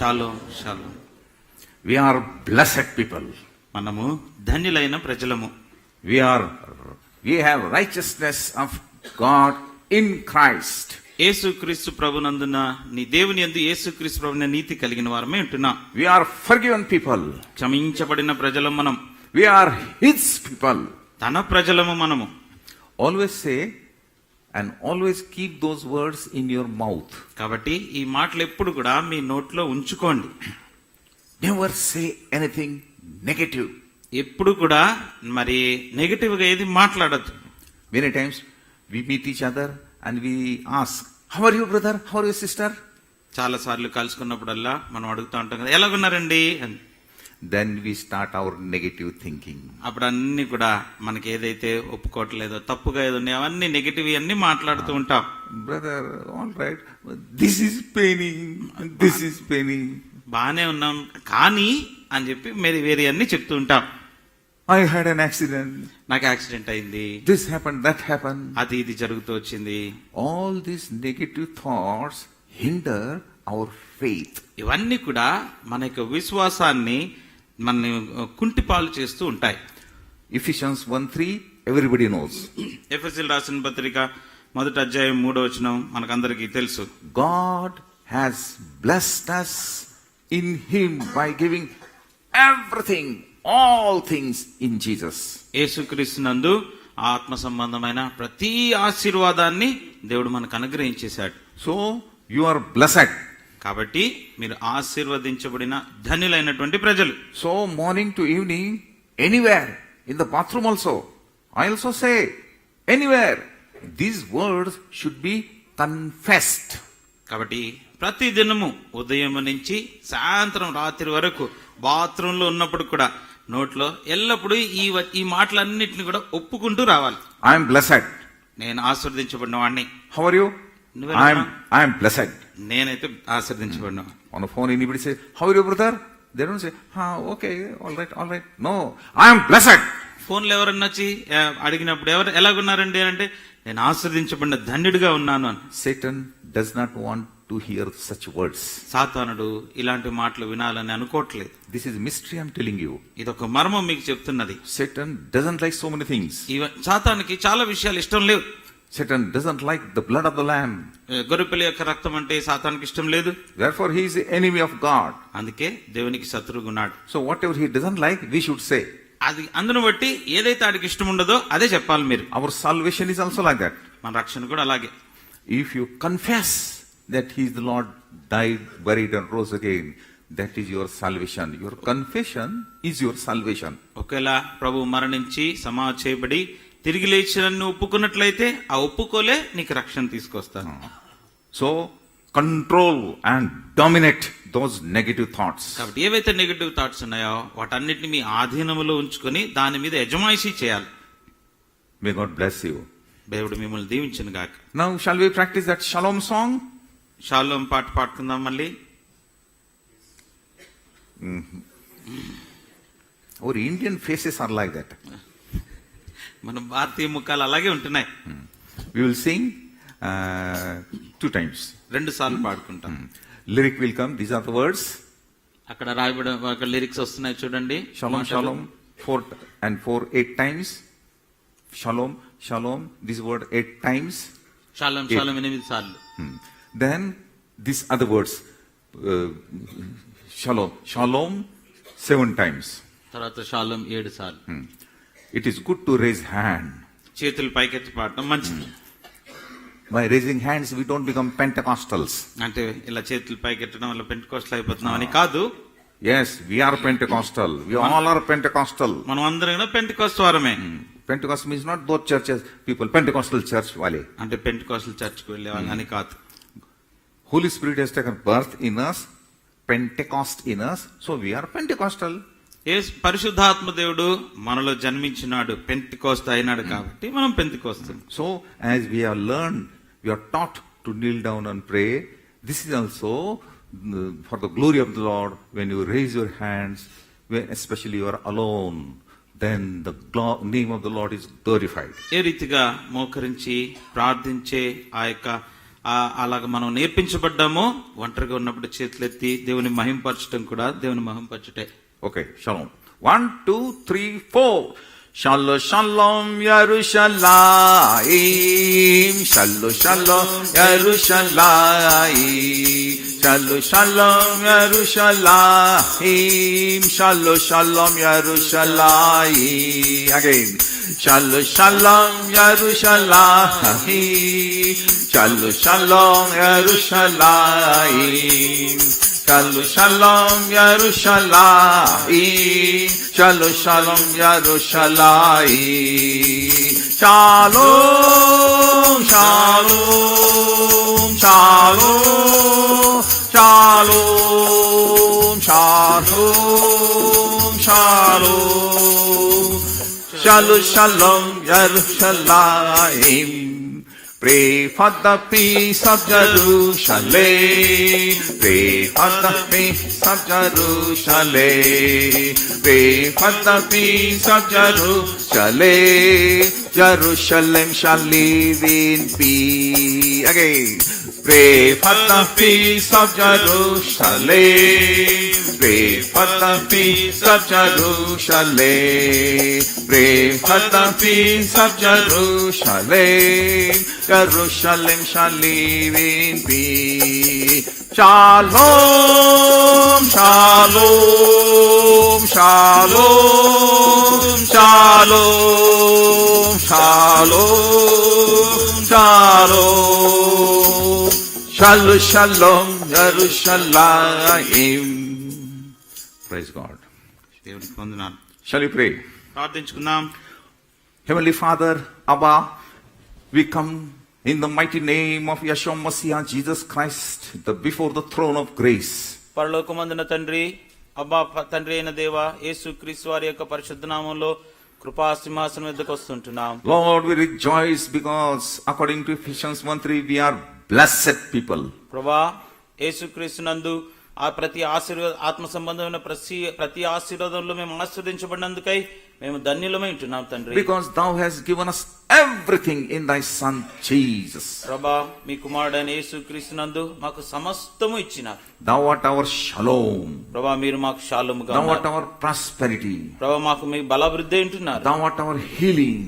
Shalom shalom. We are blessed people. మనము ధన్యులైన ప్రజలము. We have righteousness of God in Christ. యేసుక్రీస్తు ప్రభునందున నీ దేవుని యందు యేసుక్రీస్తు ప్రభున నీతి కలిగిన వారమే ఉంటున్నాం. We are forgiven people. క్షమించబడిన ప్రజలం మనం. We are His people. తన ప్రజలము మనము. Always say and always keep those words in your mouth. కాబట్టి ఈ మాటలు ఎప్పుడు కూడా మీ నోట్లో ఉంచుకోండి. Never say anything negative. ఎప్పుడు కూడా మరి నెగటివ్ గా ఏది మాట్లాడద్దు. Many times we meet each other and we ask, how are you brother? How are you sister? చాలా సార్లు కలుసుకున్నప్పుడల్లా మనం అడుగుతూ ఉంటాం కదా, ఎలాగున్నారండి అని. Then we start our negative thinking. అప్పుడు అన్ని కూడా మనకి ఏదైతే ఒప్పుకోవట్లేదో తప్పుగా ఏదో ఉన్నాయో అవన్నీ నెగటివ్ అన్ని మాట్లాడుతూ ఉంటాం. Brother, all right. This is paining. This is paining. బానే ఉన్నాం కానీ అని చెప్పి వేరే అన్ని చెప్తూ ఉంటాం. I had an accident. నాకు యాక్సిడెంట్ అయింది, This happened, that happened. అది ఇది జరుగుతూ వచ్చింది. All these negative thoughts hinder our faith. ఇవన్నీ కూడా మన యొక్క విశ్వాసాన్ని మన కుంటిపాలు చేస్తూ ఉంటాయి. Ephesians 1:3, everybody knows. ఎఫెసీయులకు రాసిన పత్రిక 1వ అధ్యాయం 3వ వచనం మనకందరికీ తెలుసు. God has blessed us in Him by giving everything, all things in Jesus. యేసుక్రీస్తునందు ఆత్మ సంబంధమైన ప్రతి ఆశీర్వాదాన్ని దేవుడు మనకు అనుగ్రహించేశాడు. So you are blessed. కాబట్టి మీరు ఆశీర్వదించబడిన ధన్యులైనటువంటి ప్రజలు. So morning to evening, anywhere, in the bathroom also, I also say, anywhere, these words should be confessed. కాబట్టి ప్రతి దినము ఉదయం నుంచి సాయంత్రం రాత్రి వరకు బాత్రూంలో ఉన్నప్పుడు కూడా నోట్లో ఎల్లప్పుడూ ఈ మాటలన్నిటిని కూడా ఒప్పుకుంటూ రావాలి. I am blessed. నేను ఆశీర్వదించబడిన వాడిని. How are you? I am blessed. నేనైతే ఆశీర్వదించబడిన. On the phone, anybody say, how are you brother? They don't say, okay, all right. No, I am blessed. ఫోన్లో ఎవరన్నా వచ్చి అడిగినప్పుడు ఎవరు ఎలాగున్నారండి అంటే నేను ఆశీర్వదించబడిన ధన్యుడిగా ఉన్నాను అని. Satan does not want to hear such words. సాతానుడు ఇలాంటి మాటలు వినాలని అనుకోవట్లేదు. This is mystery I'm telling you. ఇదొక మర్మం మీకు చెప్తున్నది. Satan doesn't like so many things. సాతానికి చాలా విషయాలు ఇష్టం లేవు. Satan doesn't like the blood of the lamb. గొర్రెపిల్ల యొక్క రక్తం అంటే సాతానికి ఇష్టం లేదు. Therefore he is the enemy of God. అందుకే దేవునికి శత్రువుగా ఉన్నాడు. So whatever he doesn't like, we should say. అది అందును బట్టి ఏదైతే ఆడికి ఇష్టం ఉండదో అదే చెప్పాలి మీరు. Our salvation is also like that. మన రక్షణ కూడా అలాగే. If you confess that he is the Lord, died, buried and rose again, that is your salvation. Your confession is your salvation. ఒకవేళ ప్రభు మరణించి సమాధి చేయబడి తిరిగి లేచినన్ను ఒప్పుకున్నట్లయితే ఆ ఒప్పుకోలే నీకు రక్షణ తీసుకొస్తాను. So control and dominate those negative thoughts. కాబట్టి ఏవైతే నెగటివ్ థాట్స్ ఉన్నాయో వాటన్నిటిని మీ ఆధీనంలో ఉంచుకొని దాని మీద యజమాయిషీ చేయాలి. May God bless you. దేవుడు మిమ్మల్ని దీవించును గాక. Now shall we practice that shalom song? Shalom పాట పాడుకుందాం మళ్ళీ. Our Indian faces are like that. మన భారతీయ ముఖాలు అలాగే ఉంటున్నాయి. We will sing 2 times. 2 సార్లు పాడుకుంటాం. Lyric will come. These are the words. అక్కడ రాయబడిన ఒక లిరిక్స్ వస్తున్నాయి చూడండి. Shalom, shalom, 4 and 4, 8 times. Shalom, shalom. This word 8 times. Shalom shalom 8 సార్లు. Then these other words. Shalom, shalom 7 times. తర్వాత షాలోమ్ 7 సార్లు. It is good to raise hand. చేతులు పైకెత్తి పాడటం మంచిది. By raising hands, we don't become Pentecostals. అంటే ఇలా చేతులు పైకెత్తడం వల్ల పెంటెకోస్టల్ అయిపోతున్నాం అని కాదు. Yes, we are Pentecostal. We all are Pentecostal. మనం అందరం కూడా పెంటెకోస్ట్ వారమే. Pentecost means not both churches people. Pentecostal church wale. అంటే పెంటెకోస్టల్ చర్చ్కి వెళ్ళే వాళ్ళు అని కాదు. Holy Spirit has taken birth in us, Pentecost in us, so we are Pentecostal. పరిశుద్ధాత్మ దేవుడు మనలో జన్మించినాడు, పెంటెకోస్తు అయినాడు కాబట్టి మనం పెంటెకోస్తు. So as we have learned, we are taught to kneel down and pray. This is also for the glory of the Lord. When you raise your hands, especially you are alone, then the name of the Lord is glorified. ఏ రీతిగా మోకరించి ప్రార్థించే ఆ యొక్క అలాగ మనం నేర్పించబడ్డామో ఒంటరిగా ఉన్నప్పుడు చేతులెత్తి దేవుని మహింపరచడం కూడా దేవుని మహింపరచుటే. Okay, shalom. 1, 2, 3, 4. Shalom, shalom, Yerushalayim. Shalom, shalom, Yerushalayim. Shalom, shalom, Yerushalayim. Shalom, shalom, Yerushalayim. Again. Shalom, shalom, Yerushalayim. Shalom, shalom, Yerushalayim. Shalom, shalom, Yerushalayim. Shalom, shalom, Yerushalayim. Shalom, shalom, shalom, shalom, shalom, shalom. Shalom, shalom, Yerushalayim. Pray for the peace of Jerusalem. Pray for the peace of Jerusalem. Pray for the peace of Jerusalem. Jerusalem shall live in peace. Again. Pray for the peace of Jerusalem. Pray for the peace of Jerusalem. Pray for the peace of Jerusalem. Jerusalem shall live in peace. Shalom, shalom, shalom, shalom, shalom, shalom. Shalom, shalom, Jerusalem. Praise God. దేవునికి వందనాలు. Shall we pray? ప్రార్థించుకుందాం. Heavenly Father, Abba, we come in the mighty name of Yeshua Messiah, Jesus Christ, before the throne of grace. పరలోకమందున తండ్రి, అబ్బా తండ్రి అయిన దేవా, యేసుక్రీస్తు వారి యొక్క పరిశుద్ధ నామములో కృపా సింహాసనం వద్దకు వస్తుంటున్నాం. Lord, we rejoice because according to Ephesians 1:3, we are blessed people. ప్రభా, యేసుక్రీస్తు నందు ఆ ప్రతి ఆత్మ సంబంధమైన ప్రతి ఆశీర్వాదంలో మేము ఆశీర్వదించబడినందుకై మేము ధన్యులమై ఉంటున్నాం తండ్రి. Because thou hast given us everything in thy son Jesus. ప్రభా, మీ కుమారుడైన యేసుక్రీస్తు నందు మాకు సమస్తము ఇచ్చినారు. Thou art our shalom. ప్రభా, మీరు మాకు షాలోముగా Thou ఉన్నారు. art our prosperity. ప్రభా, మాకు మీ బలవృద్ధి ఉంటున్నారు. Thou art our healing.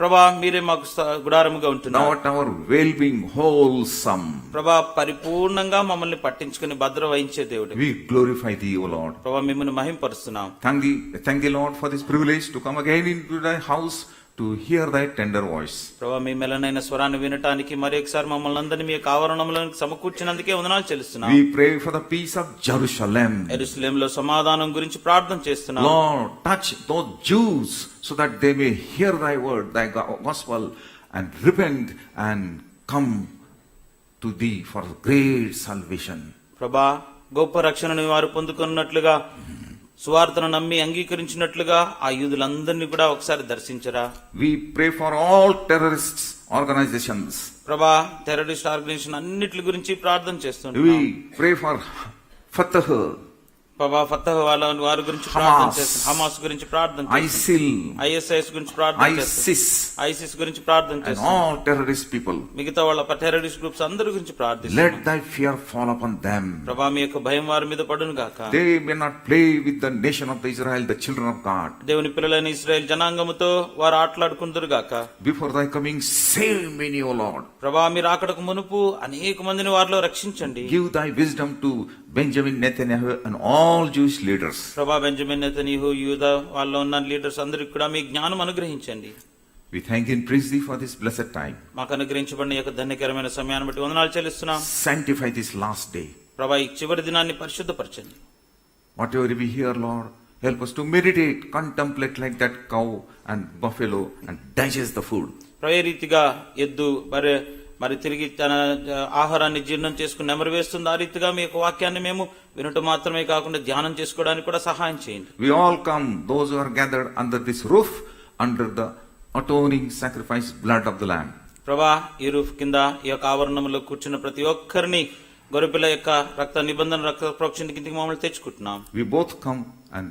ప్రభా, మీరే మాకు గుడారముగా Thou ఉంటున్నారు. art our well-being, wholesome. ప్రభా, పరిపూర్ణంగా మమ్మల్ని పట్టించుకుని భద్ర వహించే దేవుడు. We glorify thee, O Lord. ప్రభా, మిమ్మల్ని మహింపరుస్తున్నాం. Thank thee, Lord, for this privilege to come again into thy house to hear thy tender voice. ప్రభా, మీ మెలనైన స్వరాన్ని వినటానికి మరి ఒకసారి మమ్మల్ని అందరినీ మీ యొక్క ఆవరణంలోకి సమకూర్చినందుకే వందనాలు చెల్లిస్తున్నాం. We pray for the peace of Jerusalem. యెరూషలేములో సమాధానం గురించి ప్రార్థన చేస్తున్నాం. Lord, touch those Jews so that they may hear thy word, thy gospel, and repent and come to thee for great salvation. ప్రభా, గొప్ప రక్షణను వారు పొందుకున్నట్లుగా సువార్తను నమ్మి అంగీకరించినట్లుగా ఆ యూదులందరినీ కూడా ఒకసారి దర్శించరా. We pray for all terrorist organizations. ప్రభా, టెర్రరిస్ట్ ఆర్గనైజేషన్ అన్నిటి గురించి ప్రార్థన చేస్తున్నాం. We pray for Fatah, ప్రభా, ఫతహ్ వారి గురించి ప్రార్థన చేస్తున్నాం. హమాస్ గురించి ప్రార్థన చేస్తున్నాం. ISIL, ISIS గురించి ప్రార్థన చేస్తున్నాం. ISIS, ఐసిస్ గురించి ప్రార్థన and చేస్తున్నాం. all terrorist people. మిగతా వాళ్ళ టెర్రరిస్ట్ గ్రూప్స్ అందరి గురించి Let ప్రార్థిస్తున్నాం. thy fear fall upon them. ప్రభా, మీ యొక్క భయం వారి మీద పడును గాక. They may not play with the nation of Israel, the children of God. దేవుని పిల్లలైన ఇశ్రాయేల్ జనాంగముతో వారు ఆటలాడుకుందరు గాక. Before thy coming, save many, O Lord. ప్రభా, మీరు అక్కడకు మునుపు అనేక మందిని వారిలో రక్షించండి. Give thy wisdom to Benjamin Netanyahu and all Jewish leaders. ప్రభా, బెంజమిన్ నెతన్యాహు, యూదా వాళ్ళలో ఉన్న లీడర్స్ అందరికి కూడా మీ జ్ఞానం అనుగ్రహించండి. We thank and praise thee for this blessed time. మాకు అనుగ్రహించబడిన యొక్క ధన్యకరమైన సమయాన్ని బట్టి వందనాలు చెల్లిస్తున్నాం. Sanctify this last day. ప్రభా, ఈ చివరి దినాన్ని పరిశుద్ధపరచండి. Whatever we hear, Lord, help us to meditate, contemplate like that cow and buffalo and digest the food. ప్రయ రీతిగా ఎద్దు మరి తిరిగి తన ఆహారాన్ని జీర్ణం చేసుకుని నెమరు వేస్తుంది, ఆ రీతిగా మీ యొక్క వాక్యాన్ని మేము వినటం మాత్రమే కాకుండా ధ్యానం చేసుకోవడానికి కూడా సహాయం చేయండి. We all come, those who are gathered under this roof, under the atoning sacrifice blood of the Lamb. ప్రభా, ఈ రూఫ్ కింద ఈ యొక్క ఆవరణంలో కూర్చున్న ప్రతి ఒక్కరిని గొర్రెపిల్ల యొక్క రక్త నిబంధన రక్త ప్రోక్షణ కిందకి మమ్మల్ని తెచ్చుకుంటున్నాం. We both come and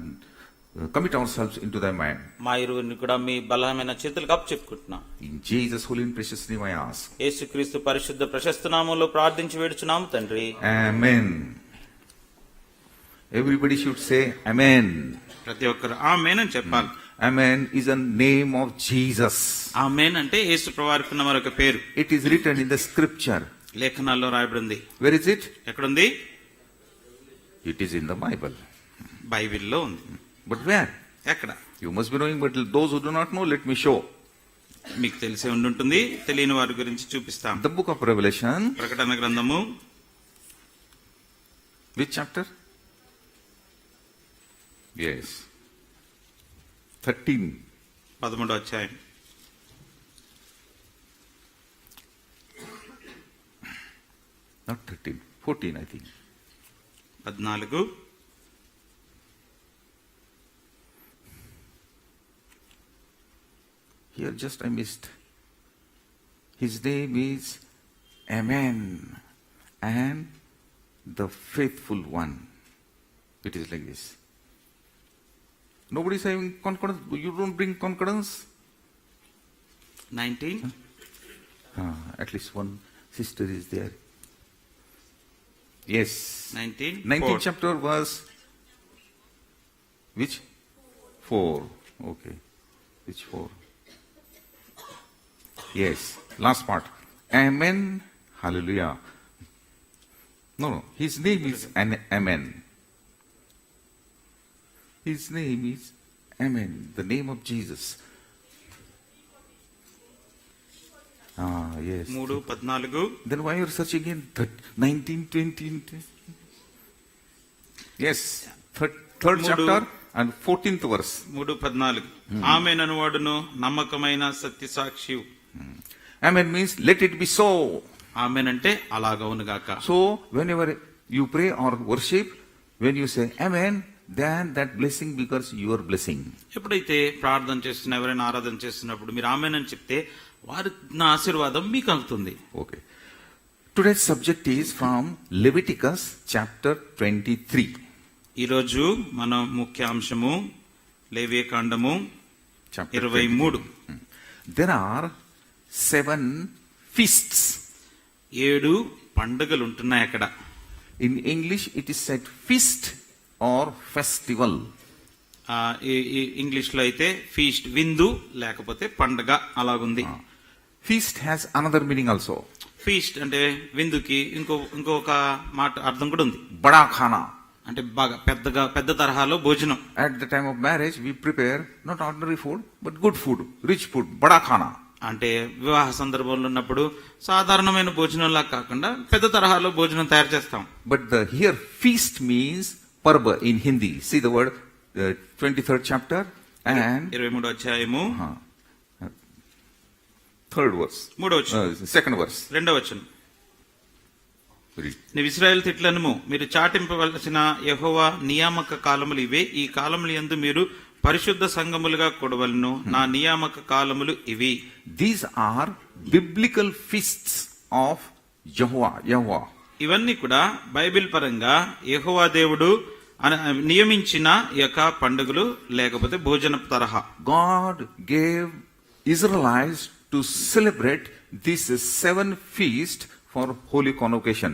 commit ourselves into thy mind. మా ఇరువురిని కూడా మీ బలమైన చేతులకు అప్పు చెప్పుకుంటున్నాం. In Jesus' holy and precious name I ask. యేసుక్రీస్తు పరిశుద్ధ ప్రశస్త నామములో ప్రార్థించి వేడుచున్నాము తండ్రి. Amen. Everybody should say Amen. ప్రతి ఒక్కరు ఆమేన్ అని చెప్పాలి. Amen is a name of Jesus. ఆమేన్ అంటే యేసు ప్రభువారికి ఉన్న మరొక పేరు. It is written in the scripture. లేఖనాల్లో రాయబడి ఉంది. Where is it? ఎక్కడుంది? It is in the Bible. బైబిల్లో ఉంది. But where? ఎక్కడ? You must be knowing, but those who do not know, let me show. మీకు తెలిసే ఉండుంటుంది, తెలియని వారి గురించి చూపిస్తాం. The book of Revelation. ప్రకటన గ్రంథము. Which chapter? Yes. 13. 13వ అధ్యాయం. Not 13. 14, I think. 14. Here just I missed. His name is Amen and the faithful one. It is like this. Nobody is having concordance. You don't bring concordance? 19. At least one sister is there. Yes. 19th chapter was which? 4. Okay. Which 4? Yes. Last part. Amen. Hallelujah. No. His name is Amen. His name is Amen. The name of Jesus. Yes. 3:14. Then why you are searching in 19, 20? Yes. Third chapter and 14th verse. 3:14. ఆమేన్ అనువాడును నమ్మకమైన సత్య సాక్షి. Amen means let it be so. ఆమేన్ అంటే అలాగవునుగాక. So whenever you pray or worship, when you say Amen, then that blessing becomes your blessing. ఎప్పుడైతే ప్రార్థన చేస్తున్న ఎవరైనా ఆరాధన చేస్తున్నప్పుడు మీరు ఆమేన్ అని చెప్తే వారి నా ఆశీర్వాదం మీకు అవుతుంది. Okay. Today's subject is from Leviticus chapter 23. ఈరోజు మన ముఖ్య అంశము లేవియకాండము Chapter 23. There are 7 feasts. 7 పండుగలు ఉంటున్నాయి అక్కడ. In English it is said feast or festival. English లో అయితే ఫీస్ట్ విందు లేకపోతే పండగ అలాగుంది. Feast has another meaning also. Feast అంటే విందుకి ఇంకొక మాట అర్థం కూడా ఉంది. Bada khana. అంటే బాగా పెద్ద తరహాలో భోజనం. At the time of marriage we prepare not ordinary food but good food, rich food, bada khana. అంటే వివాహ సందర్భంలో ఉన్నప్పుడు సాధారణమైన భోజనంలా కాకుండా పెద్ద తరహాలో భోజనం తయారు చేస్తాం. But here feast means parba in Hindi. See the word 23rd chapter and 23వ అధ్యాయము 3rd verse. 3వ వచనం. 2nd verse. 2వ వచనం. Read. నీవు ఇశ్రాయేలు తిట్లనుము మీరు చాటింపవలసిన యెహోవా నియామక కాలములు ఇవే. ఈ కాలములు యందు మీరు పరిశుద్ధ సంఘములుగా కూడవలెను. నా నియామక కాలములు ఇవి. These are biblical feasts of Yahweh. ఇవన్నీ కూడా బైబిల్ పరంగా యెహోవా దేవుడు నియమించిన యొక్క పండుగలు లేకపోతే భోజన తరహా. God gave Israelites to celebrate these 7 feasts for holy convocation.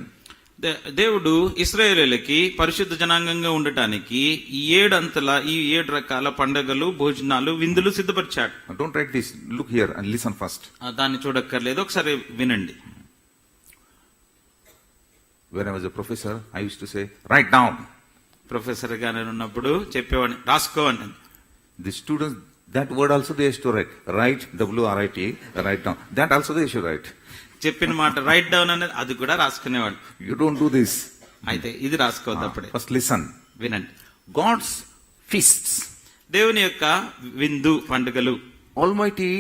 దేవుడు ఇశ్రాయేలీయులకి పరిశుద్ధ జనాంగంగా ఉండటానికి ఈ 7 రకాల పండుగలు భోజనాలు విందులు సిద్ధపరిచాడు. Don't write this. Look here and listen first. దాన్ని చూడక్కర్లేదు, ఒకసారి వినండి. When I was a professor, I used to say, write down. Professor గా నేను ఉన్నప్పుడు చెప్పేవాడిని రాసుకో అంటే. The students, that word also they used to write. Write, WRIT, write down. That also they should write. చెప్పిన మాట రైట్ డౌన్ అనేది అది కూడా రాసుకునేవాడు. You don't do this. అయితే ఇది రాసుకోవద్దు. అప్పుడే First listen. వినండి. God's feasts. దేవుని యొక్క విందు పండుగలు. Almighty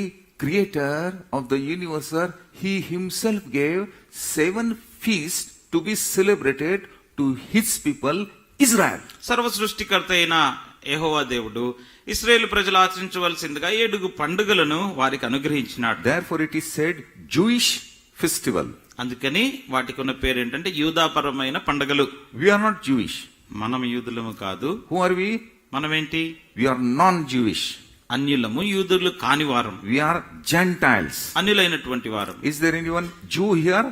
creator of the universe, he himself gave 7 feasts to be celebrated to his people Israel. సర్వ సృష్టికర్త అయిన యెహోవా దేవుడు ఇశ్రాయేలు ప్రజలు ఆచరించవలసిందిగా 7 పండుగలను వారికి అనుగ్రహించినాడు. Therefore it is said Jewish festival. అందుకని వాటికి ఉన్న పేరు ఏంటంటే యూదాపరమైన పండుగలు. We are not Jewish. మనం యూదులము కాదు. Who are we? మనమేంటి? We are non-Jewish. అన్యులము, యూదులు కాని వారం, We are Gentiles. అన్యులైనటువంటి వారం. Is there anyone Jew here?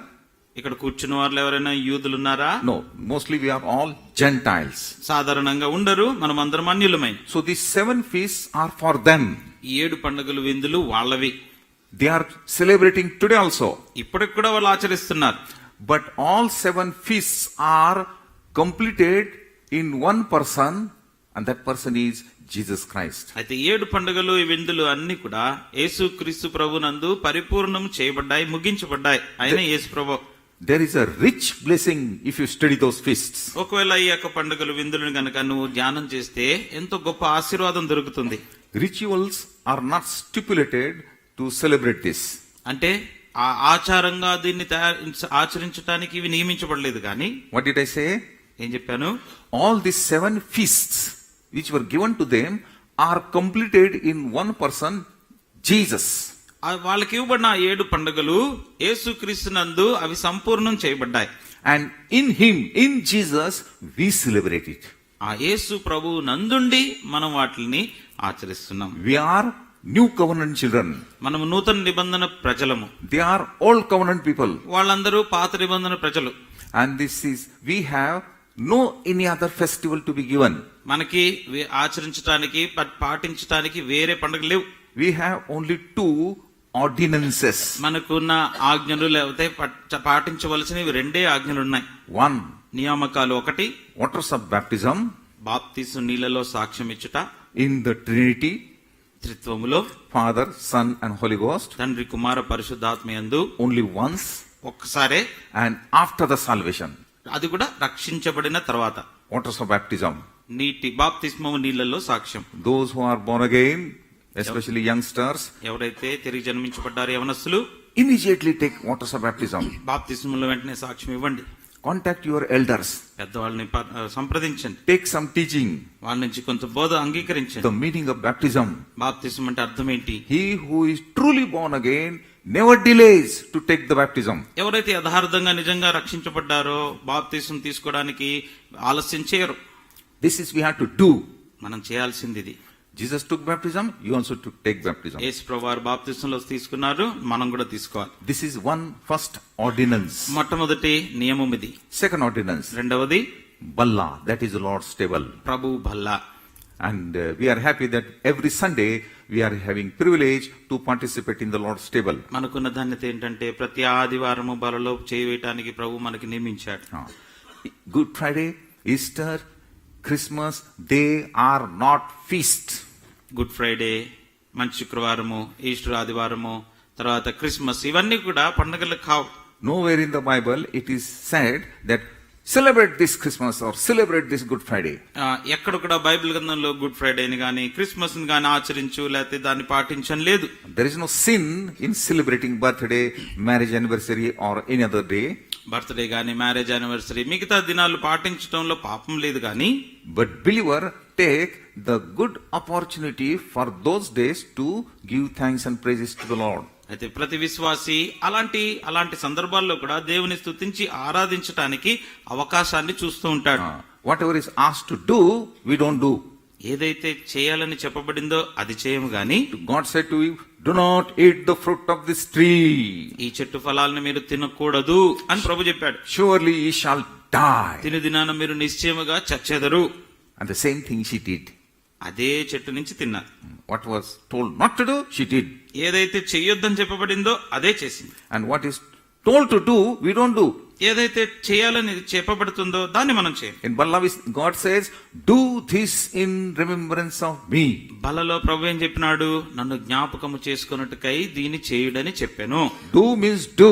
ఇక్కడ కూర్చున్న వాళ్ళు ఎవరైనా యూదులు ఉన్నారా? No. Mostly we are all Gentiles. సాధారణంగా ఉండరు, మనం అందరం అన్యులమై. So these 7 feasts are for them. ఈ 7 పండుగలు, విందులు వాళ్ళవి. They are celebrating today also. ఇప్పటికి కూడా వాళ్ళు ఆచరిస్తున్నారు. But all 7 feasts are completed in one person, and that person is Jesus Christ. అయితే 7 పండుగలు, ఈ విందులు అన్ని కూడా యేసుక్రీస్తు ప్రభునందు పరిపూర్ణం చేయబడ్డాయి, ముగించబడ్డాయి. ఆయన యేసు ప్రభు. There is a rich blessing if you study those feasts. ఒకవేళ ఈ యొక్క పండుగలు, విందులను గనక నువ్వు ధ్యానం చేస్తే ఎంతో గొప్ప ఆశీర్వాదం దొరుకుతుంది. Rituals are not stipulated to celebrate this. అంటే ఆ ఆచారంగా దీన్ని ఆచరించడానికి ఇవి నియమించబడలేదు. కానీ What did I say? ఏం చెప్పాను? All these 7 feasts which were given to them are completed in one person, Jesus. వాళ్ళకి ఇవ్వబడిన 7 పండుగలు యేసుక్రీస్తునందు అవి సంపూర్ణం చేయబడ్డాయి. And in him, in Jesus, we celebrate it. ఆ యేసు ప్రభు నందుండి మనం వాటిని ఆచరిస్తున్నాం. We are new covenant children. మనము నూతన నిబంధన ప్రజలము. They are old covenant people. వాళ్ళందరూ పాత నిబంధన ప్రజలు. And this is, we have no any other festival to be given. మనకి ఆచరించడానికి, పాటించడానికి వేరే పండుగలు లేవు. We have only 2 ordinances. మనకున్న ఆజ్ఞలు లేకపోతే పాటించవలసినవి 2 ఆజ్ఞలు ఉన్నాయి. 1, నియామకాలు. 1 waters of baptism బాప్తిసు నీళ్లలో సాక్ష్యం ఇచ్చుట. in the Trinity, త్రిత్వములో Father, Son and Holy Ghost, తండ్రి, కుమార, పరిశుద్ధాత్మయందు only once, ఒక్కసారే. and after the salvation, అది కూడా రక్షించబడిన తర్వాత. waters of baptism. నీటి బాప్తిస్మము నీళ్లలో సాక్ష్యం. Those who are born again, especially youngsters, ఎవరైతే తిరిగి జన్మించబడ్డారో యవనస్తులు, immediately take waters of baptism. బాప్తిస్మములో వెంటనే సాక్ష్యం ఇవ్వండి. Contact your elders. పెద్దవాళ్ళని సంప్రదించండి. Take some teaching. వాళ్ళ నుంచి కొంత బోధ అంగీకరించండి. The meaning of baptism. బాప్తిస్మం అంటే అర్థం ఏంటి? He who is truly born again never delays to take the baptism. ఎవరైతే యథార్థంగా నిజంగా రక్షించబడ్డారో బాప్తిస్మం తీసుకోవడానికి ఆలస్యం చేయరు. This is we have to do. మనం చేయాల్సింది ఇది. Jesus took baptism, you also took take baptism. యేసు ప్రభువారు బాప్తిస్మంలో తీసుకున్నారు, మనం కూడా తీసుకోవాలి. This is one first ordinance. మొట్టమొదటి నియమం ఇది. Second ordinance, రెండవది Balla, that is the Lord's table. Prabhu Bhalla. And we are happy that every Sunday we are having privilege to participate in the Lord's table. మనకున్న ధన్యత ఏంటంటే ప్రతి ఆదివారము బలలో చేయవేయటానికి ప్రభు మనకి నియమించాడు. Good Friday, Easter, Christmas, they are not feasts. Good Friday, మంచి శుక్రవారము, ఈస్టర్ ఆదివారము, తర్వాత క్రిస్మస్, ఇవన్నీ కూడా పండుగలు కావు. Nowhere in the Bible it is said that celebrate this Christmas or celebrate this Good Friday. ఎక్కడ కూడా బైబిల్ గ్రంథంలో గుడ్ ఫ్రైడేని గాని క్రిస్మస్ ని గాని ఆచరించు లేకపోతే దాన్ని పాటించని లేదు. There is no sin in celebrating birthday, marriage anniversary or any other day. Birthday గాని, మ్యారేజ్ యానివర్సరీ, మిగతా దినాలు పాటించడంలో పాపం లేదు. కానీ But believer take the good opportunity for those days to give thanks and praises to the Lord. అయితే ప్రతి విశ్వాసి అలాంటి సందర్భాల్లో కూడా దేవుని స్తుతించి ఆరాధించటానికి అవకాశాన్ని చూస్తూ ఉంటాడు. Whatever is asked to do, we don't do. ఏదైతే చేయాలని చెప్పబడిందో అది చేయము గాని, God said to you, do not eat the fruit of this tree. ఈ చెట్టు ఫలాలను మీరు తినకూడదు అని ప్రభు చెప్పాడు. Surely ye shall die. తిను దినాన మీరు నిశ్చయముగా చచ్చెదరు. And the same thing she did. అదే చెట్టు నుంచి తిన్నారు. What was told not to do, she did. ఏదైతే చెయ్యొద్దని చెప్పబడిందో అదే చేసింది. And what is told to do, we don't do. ఏదైతే చేయాలని చెప్పబడుతుందో దాన్ని మనం చేయం. In Balla, God says, do this in remembrance of me. బలలో ప్రభు ఏం చెప్పినాడు? నన్ను జ్ఞాపకము చేసుకున్నట్టుకై దీన్ని చేయుడని చెప్పాను. Do means do.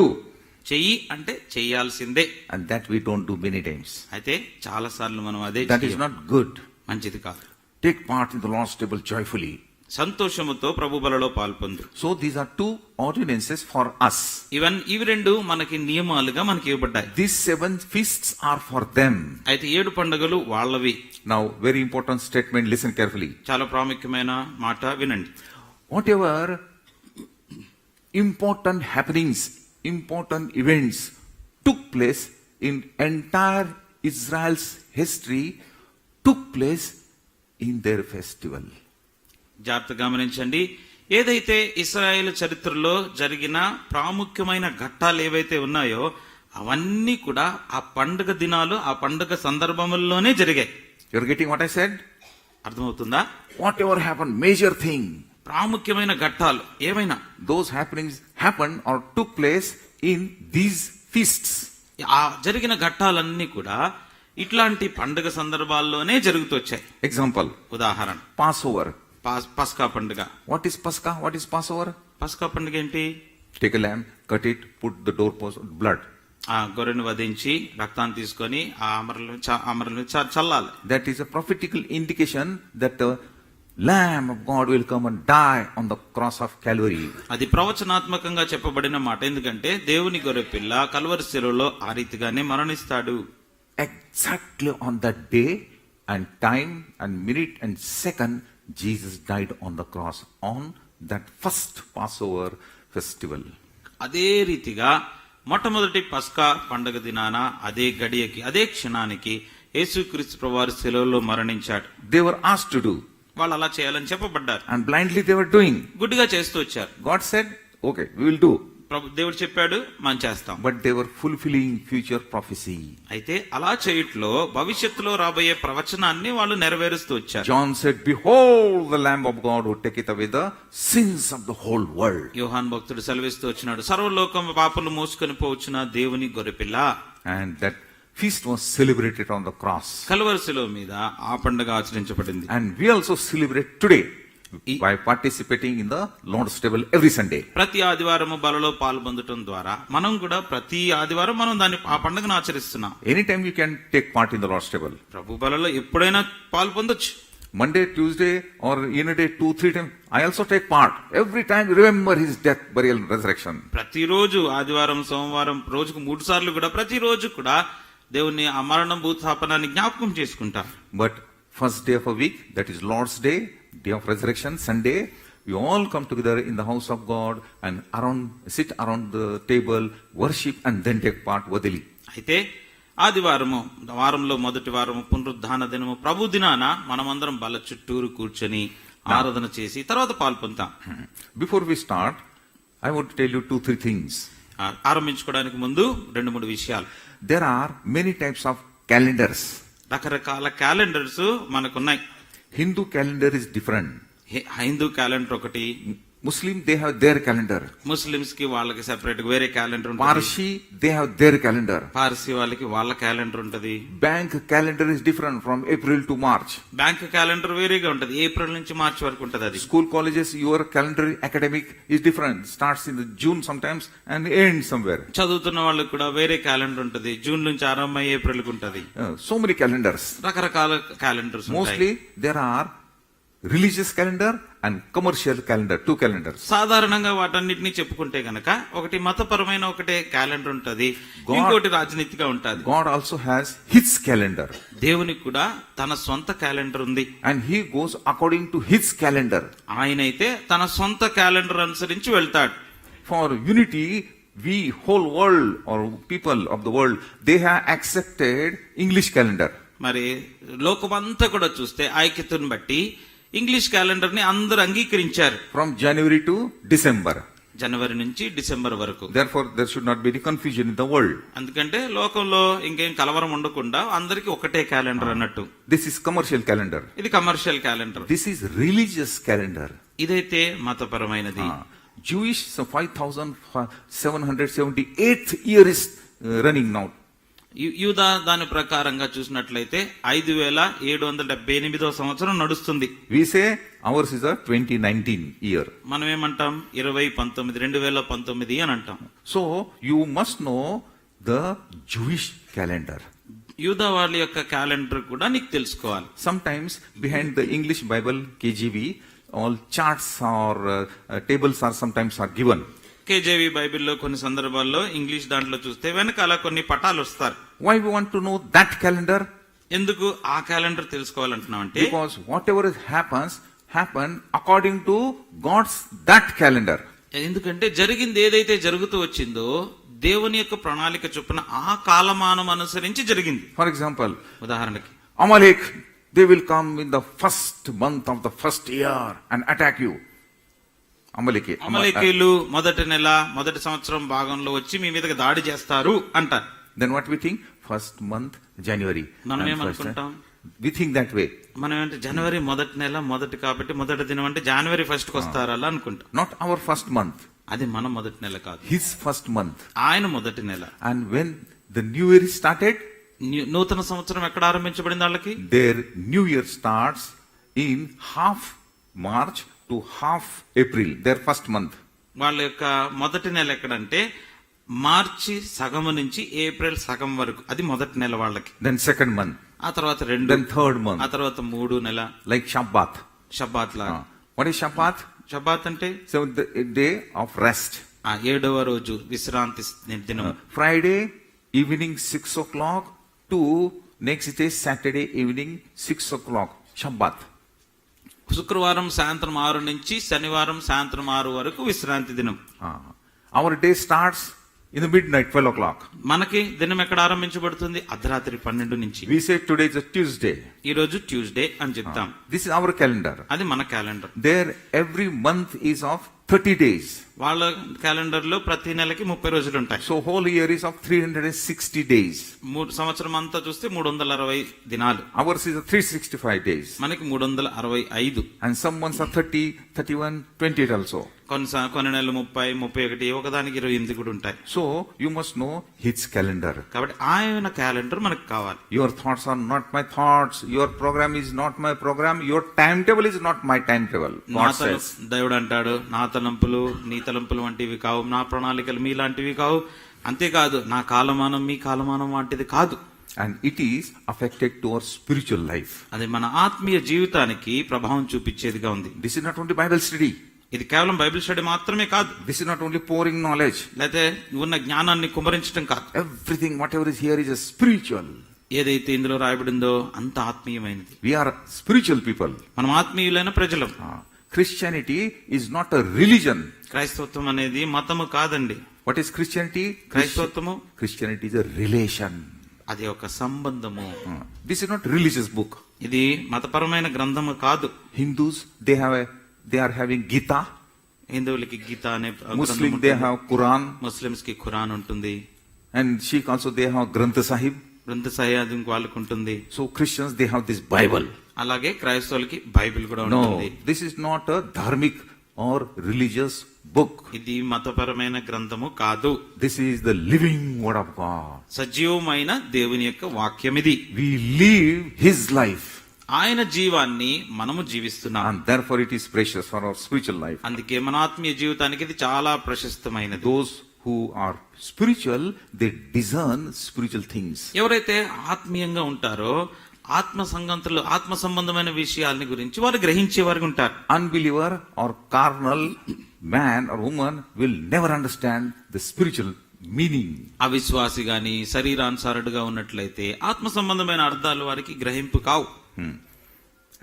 చెయ్యి అంటే చెయ్యాల్సిందే. And that we don't do many times. అయితే చాలా సార్లు మనం అదే That is not good. మంచిది కాదు. Take part in the Lord's table joyfully. సంతోషముతో ప్రభు బలలో పాల్పొందు. So these are 2 ordinances for us. ఇవి 2 మనకి నియమాలుగా మనకి ఇవ్వబడ్డాయి. These 7 feasts are for them. అయితే 7 పండుగలు వాళ్ళవి. Now very important statement, listen carefully. చాలా ప్రాముఖ్యమైన మాట వినండి. Whatever important happenings, important events took place in entire Israel's history took place in their festival. జాగ్రత్త గమనించండి. ఏదైతే ఇశ్రాయేలు చరిత్రలో జరిగిన ప్రాముఖ్యమైన ఘట్టాలు ఏవైతే ఉన్నాయో అవన్నీ కూడా ఆ పండుగ దినాలు, ఆ పండుగ సందర్భముల్లోనే జరిగాయి. You're getting what I said? అర్థమవుతుందా? Whatever happened, major thing, ప్రాముఖ్యమైన ఘట్టాలు ఏమైనా those happenings happened or took place in these feasts. ఆ జరిగిన ఘట్టాలన్నీ కూడా ఇట్లాంటి పండుగ సందర్భాల్లోనే జరుగుతూ వచ్చాయి. Example, ఉదాహరణ Passover. పస్కా పండుగ. What is Pascha? What is Passover? పస్కా పండుగ ఏంటి? Take a lamb, cut it, put the doorpost, blood. ఆ గొర్రెను వధించి రక్తాన్ని తీసుకొని ఆ అమరలు చల్లాలి. That is a prophetical indication that the Lamb of God will come and die on the cross of Calvary. అది ప్రవచనాత్మకంగా చెప్పబడిన మాట. ఎందుకంటే దేవుని గొర్రె పిల్ల కల్వరి శిలువలో ఆ రీతిగానే మరణిస్తాడు. Exactly on that day and time and minute and second, Jesus died on the cross on that first Passover festival. అదే రీతిగా మొట్టమొదటి పస్కా పండుగ దినాన అదే గడియకి అదే క్షణానికి యేసుక్రీస్తు ప్రభువారు శిలువలో మరణించాడు. They were asked to do. వాళ్ళు అలా చేయాలని చెప్పబడ్డారు. And blindly they were doing. గుడ్డిగా చేస్తూ వచ్చారు. God said, okay, we will do. దేవుడు చెప్పాడు, మనం చేస్తాం. But they were fulfilling future prophecy. అయితే అలా చేయట్లో భవిష్యత్తులో రాబోయే ప్రవచనాన్ని వాళ్ళు నెరవేరుస్తూ వచ్చారు. John said, behold the Lamb of God who taketh away the sins of the whole world. యోహాన్ భక్తుడు సెలవిస్తూ వచ్చినాడు, సర్వలోకం పాపలు మోసుకొని పోవచ్చున దేవుని గొర్రెపిల్ల. And that feast was celebrated on the cross. Calvary శిలువ మీద ఆ పండుగ ఆచరించబడింది. And we also celebrate today by participating in the Lord's table every Sunday. ప్రతి ఆదివారము బలలో పాల్పొందడం ద్వారా మనం కూడా ప్రతి ఆదివారం మనం ఆ పండుగను ఆచరిస్తున్నాం. Anytime you can take part in the Lord's table. ప్రభు బలలో ఎప్పుడైనా పాల్పొందొచ్చు. Monday, Tuesday, or in a day 2-3 times, I also take part. Every time remember his death, burial, and resurrection. ప్రతిరోజు ఆదివారం, సోమవారం రోజుకు 3 సార్లు కూడా ప్రతిరోజు కూడా దేవుని ఆ మరణం భూతాపనాన్ని జ్ఞాపకం చేసుకుంటాం. But first day of a week, that is Lord's Day, day of resurrection, Sunday, we all come together in the house of God and sit around the table, worship, and then take part worthily. అయితే ఆదివారము, వారంలో మొదటి వారము పునరుద్ధాన దినము ప్రభు దినాన మనమందరం బల్ల చుట్టూరు కూర్చొని ఆరాధన చేసి తర్వాత పాల్పొందుతాం. Before we start, I want to tell you 2-3 things. ఆరంభించుకోవడానికి ముందు 2-3 విషయాలు. There are many types of calendars. రకరకాల క్యాలెండర్స్ మనకున్నాయి. Hindu calendar is different. Hindu calendar ఒకటి, Muslim, they have their calendar. Muslims కి వాళ్ళకి సెపరేట్ వేరే క్యాలెండర్ ఉంటుంది. Parsi, they have their calendar. Parsi వాళ్ళకి వాళ్ళ క్యాలెండర్ ఉంటది. Bank calendar is different from April to March. Bank calendar వేరేగా ఉంటది, ఏప్రిల్ నుంచి మార్చి వరకు ఉంటది. అది School colleges, your calendar academic is different. Starts in the June sometimes and ends somewhere. చదువుతున్న వాళ్ళకి కూడా వేరే క్యాలెండర్ ఉంటది, జూన్ నుంచి ఆరంభమై ఏప్రిల్ కు ఉంటది. So many calendars. రకరకాల క్యాలెండర్స్ ఉంటాయి. Mostly there are religious calendar and commercial calendar, 2 calendars. సాధారణంగా వాటన్నిటిని చెప్పుకుంటే గనక ఒకటి మతపరమైన ఒకటే క్యాలెండర్ ఉంటది, ఇంకోటి రాజనీతిగా ఉంటది. God also has his calendar. దేవునికి కూడా తన సొంత క్యాలెండర్ ఉంది. And he goes according to his calendar. ఆయనైతే తన సొంత క్యాలెండర్ అనుసరించి వెళ్తాడు. For unity, we whole world or people of the world, they have accepted English calendar. మరి లోకమంతా కూడా చూస్తే ఐక్యతను బట్టి ఇంగ్లీష్ క్యాలెండర్ ని అందరూ అంగీకరించారు. From January to December. జనవరి నుంచి డిసెంబర్ వరకు. Therefore, there should not be any confusion in the world. ఎందుకంటే లోకంలో ఇంకేం కలవరం ఉండకుండా అందరికి ఒకటే క్యాలెండర్ అన్నట్టు. This is commercial calendar. ఇది commercial calendar. This is religious calendar. ఇదైతే మతపరమైనది. Jewish, so 5778th year is running now. యూదా దాని ప్రకారంగా చూసినట్లయితే 5778వ సంవత్సరం నడుస్తుంది. We say ours is a 2019 year. మనం ఏమంటాం 2019 అని అంటాం. So you must know the Jewish calendar. యూదా వాళ్ళ యొక్క క్యాలెండర్ కూడా నీకు తెలుసుకోవాలి. Sometimes behind the English Bible KJV, all charts or tables are sometimes are given. KJV బైబిల్లో కొన్ని సందర్భాల్లో ఇంగ్లీష్ దాంట్లో చూస్తే వెనకాల కొన్ని పటాలు వస్తారు. Why we want to know that calendar? ఎందుకు ఆ క్యాలెండర్ తెలుసుకోవాలంటున్నాం అంటే, Because whatever happen according to God's that calendar. ఎందుకంటే జరిగింది ఏదైతే జరుగుతూ వచ్చిందో దేవుని యొక్క ప్రణాళిక చొప్పున ఆ కాలమానం అనుసరించి జరిగింది. For example, ఉదాహరణకి Amalek They will come in the first month of the first year and attack you. అమలేకీయులు మొదటి నెల మొదటి సంవత్సరం భాగంలో వచ్చి మీ మీదకి దాడి చేస్తారు అంటారు. Then what we think? First month, January. మనం And ఏమనుకుంటాం? we think that way. మనం ఏంటి జనవరి మొదటి నెల మొదటి కాబట్టి మొదటి దినం అంటే జనవరి 1st వస్తారు అలా అనుకుంటాం. Not our first month. అది మన మొదటి నెల కాదు, His first month. ఆయన మొదటి నెల. And when the new year is started, నూతన సంవత్సరం ఎక్కడ ఆరంభించబడింది వాళ్ళకి? their new year starts in half March to half April, their first month. వాళ్ళ యొక్క మొదటి నెల ఎక్కడంటే మార్చి సగము నుంచి ఏప్రిల్ సగం వరకు, అది మొదటి నెల వాళ్ళకి. Then second month. ఆ తర్వాత 2, Then third month. ఆ తర్వాత 3 నెల. Like Shabbat. షబ్బాత్ లాగా. What is Shabbat? షబ్బాత్ అంటే Seventh day of rest. 7వ రోజు విశ్రాంతి దినం. Friday evening 6 o'clock to next day Saturday evening 6 o'clock. Shabbat. శుక్రవారం సాయంత్రం 6 నుంచి శనివారం సాయంత్రం 6 వరకు విశ్రాంతి దినం. Our day starts in the midnight 12 o'clock. మనకి దినం ఎక్కడ ఆరంభించబడుతుంది? అర్ధరాత్రి 12 నుంచి. We say today is a Tuesday. ఈ రోజు ట్యూస్డే అని చెప్తాం. This is our calendar. అది మన calendar. There every month is of 30 days. వాళ్ళ క్యాలెండర్ లో ప్రతి నెలకి 30 రోజులు ఉంటాయి. So whole year is of 360 days. సంవత్సరం అంతా చూస్తే 360 దినాలు. Ours is 365 days. మనకి 365. And some months are 30, 31, 28 also. కొన్ని నెలలు 30, 31, ఒకదానికి 28 కూడా ఉంటాయి. So you must know his calendar. కాబట్టి ఆయన క్యాలెండర్ మనకు కావాలి. Your thoughts are not my thoughts. Your program is not my program. Your timetable is not my timetable. God says. దేవుడు అంటాడు, నా తలంపులు నీ తలంపులు వంటివి కావు, నా ప్రణాళికలు మీలాంటివి కావు. అంతేకాదు నా కాలమానం మీ కాలమానం వంటిది కాదు. And it is affected to our spiritual life. అది మన ఆత్మీయ జీవితానికి ప్రభావం చూపించేదిగా ఉంది. This is not only Bible study. ఇది కేవలం బైబిల్ స్టడీ మాత్రమే కాదు. This is not only pouring knowledge. లేకపోతే ఉన్న జ్ఞానాన్ని కుమరించడం కాదు. Everything, whatever is here is a spiritual. ఏదైతే ఇందులో రాయబడిందో అంత ఆత్మీయమైనది. We are spiritual people. మనం ఆత్మీయులైన ప్రజలం. Christianity is not a religion. క్రైస్తవత్వం అనేది మతము కాదండి. What is Christianity? క్రైస్తవత్వము Christianity is a relation. అది ఒక సంబంధము. This is not religious book. ఇది మతపరమైన గ్రంథము కాదు. Hindus, they are having Gita. హిందువులకి గీత అనే Muslims, they have Quran. Muslims కి ఖురాన్ ఉంటుంది. And Sikh also, they have Granth Sahib. గ్రంథ సహాయం వాళ్ళకు ఉంటుంది. So Christians, they have this Bible. అలాగే క్రైస్తవులకి బైబిల్ కూడా ఉంటుంది. No, this is not a dharmic or religious book. ఇది మతపరమైన గ్రంథము కాదు. This is the living word of God. సజీవమైన దేవుని యొక్క వాక్యం ఇది. We live his life. ఆయన జీవాన్ని మనము జీవిస్తున్నాం. And therefore it is precious for our spiritual life. అందుకే మన ఆత్మీయ జీవితానికి ఇది చాలా ప్రశస్తమైనది. Those who are spiritual, they discern spiritual things. ఎవరైతే ఆత్మీయంగా ఉంటారో ఆత్మ సంగతులు ఆత్మ సంబంధమైన విషయాలని గురించి వారు గ్రహించేవారు ఉంటారు. Unbeliever or carnal man or woman will never understand the spiritual meaning. అవిశ్వాసి గాని శరీరానుసారుడుగా ఉన్నట్లయితే ఆత్మ సంబంధమైన అర్థాలు వారికి గ్రహింపు కావు.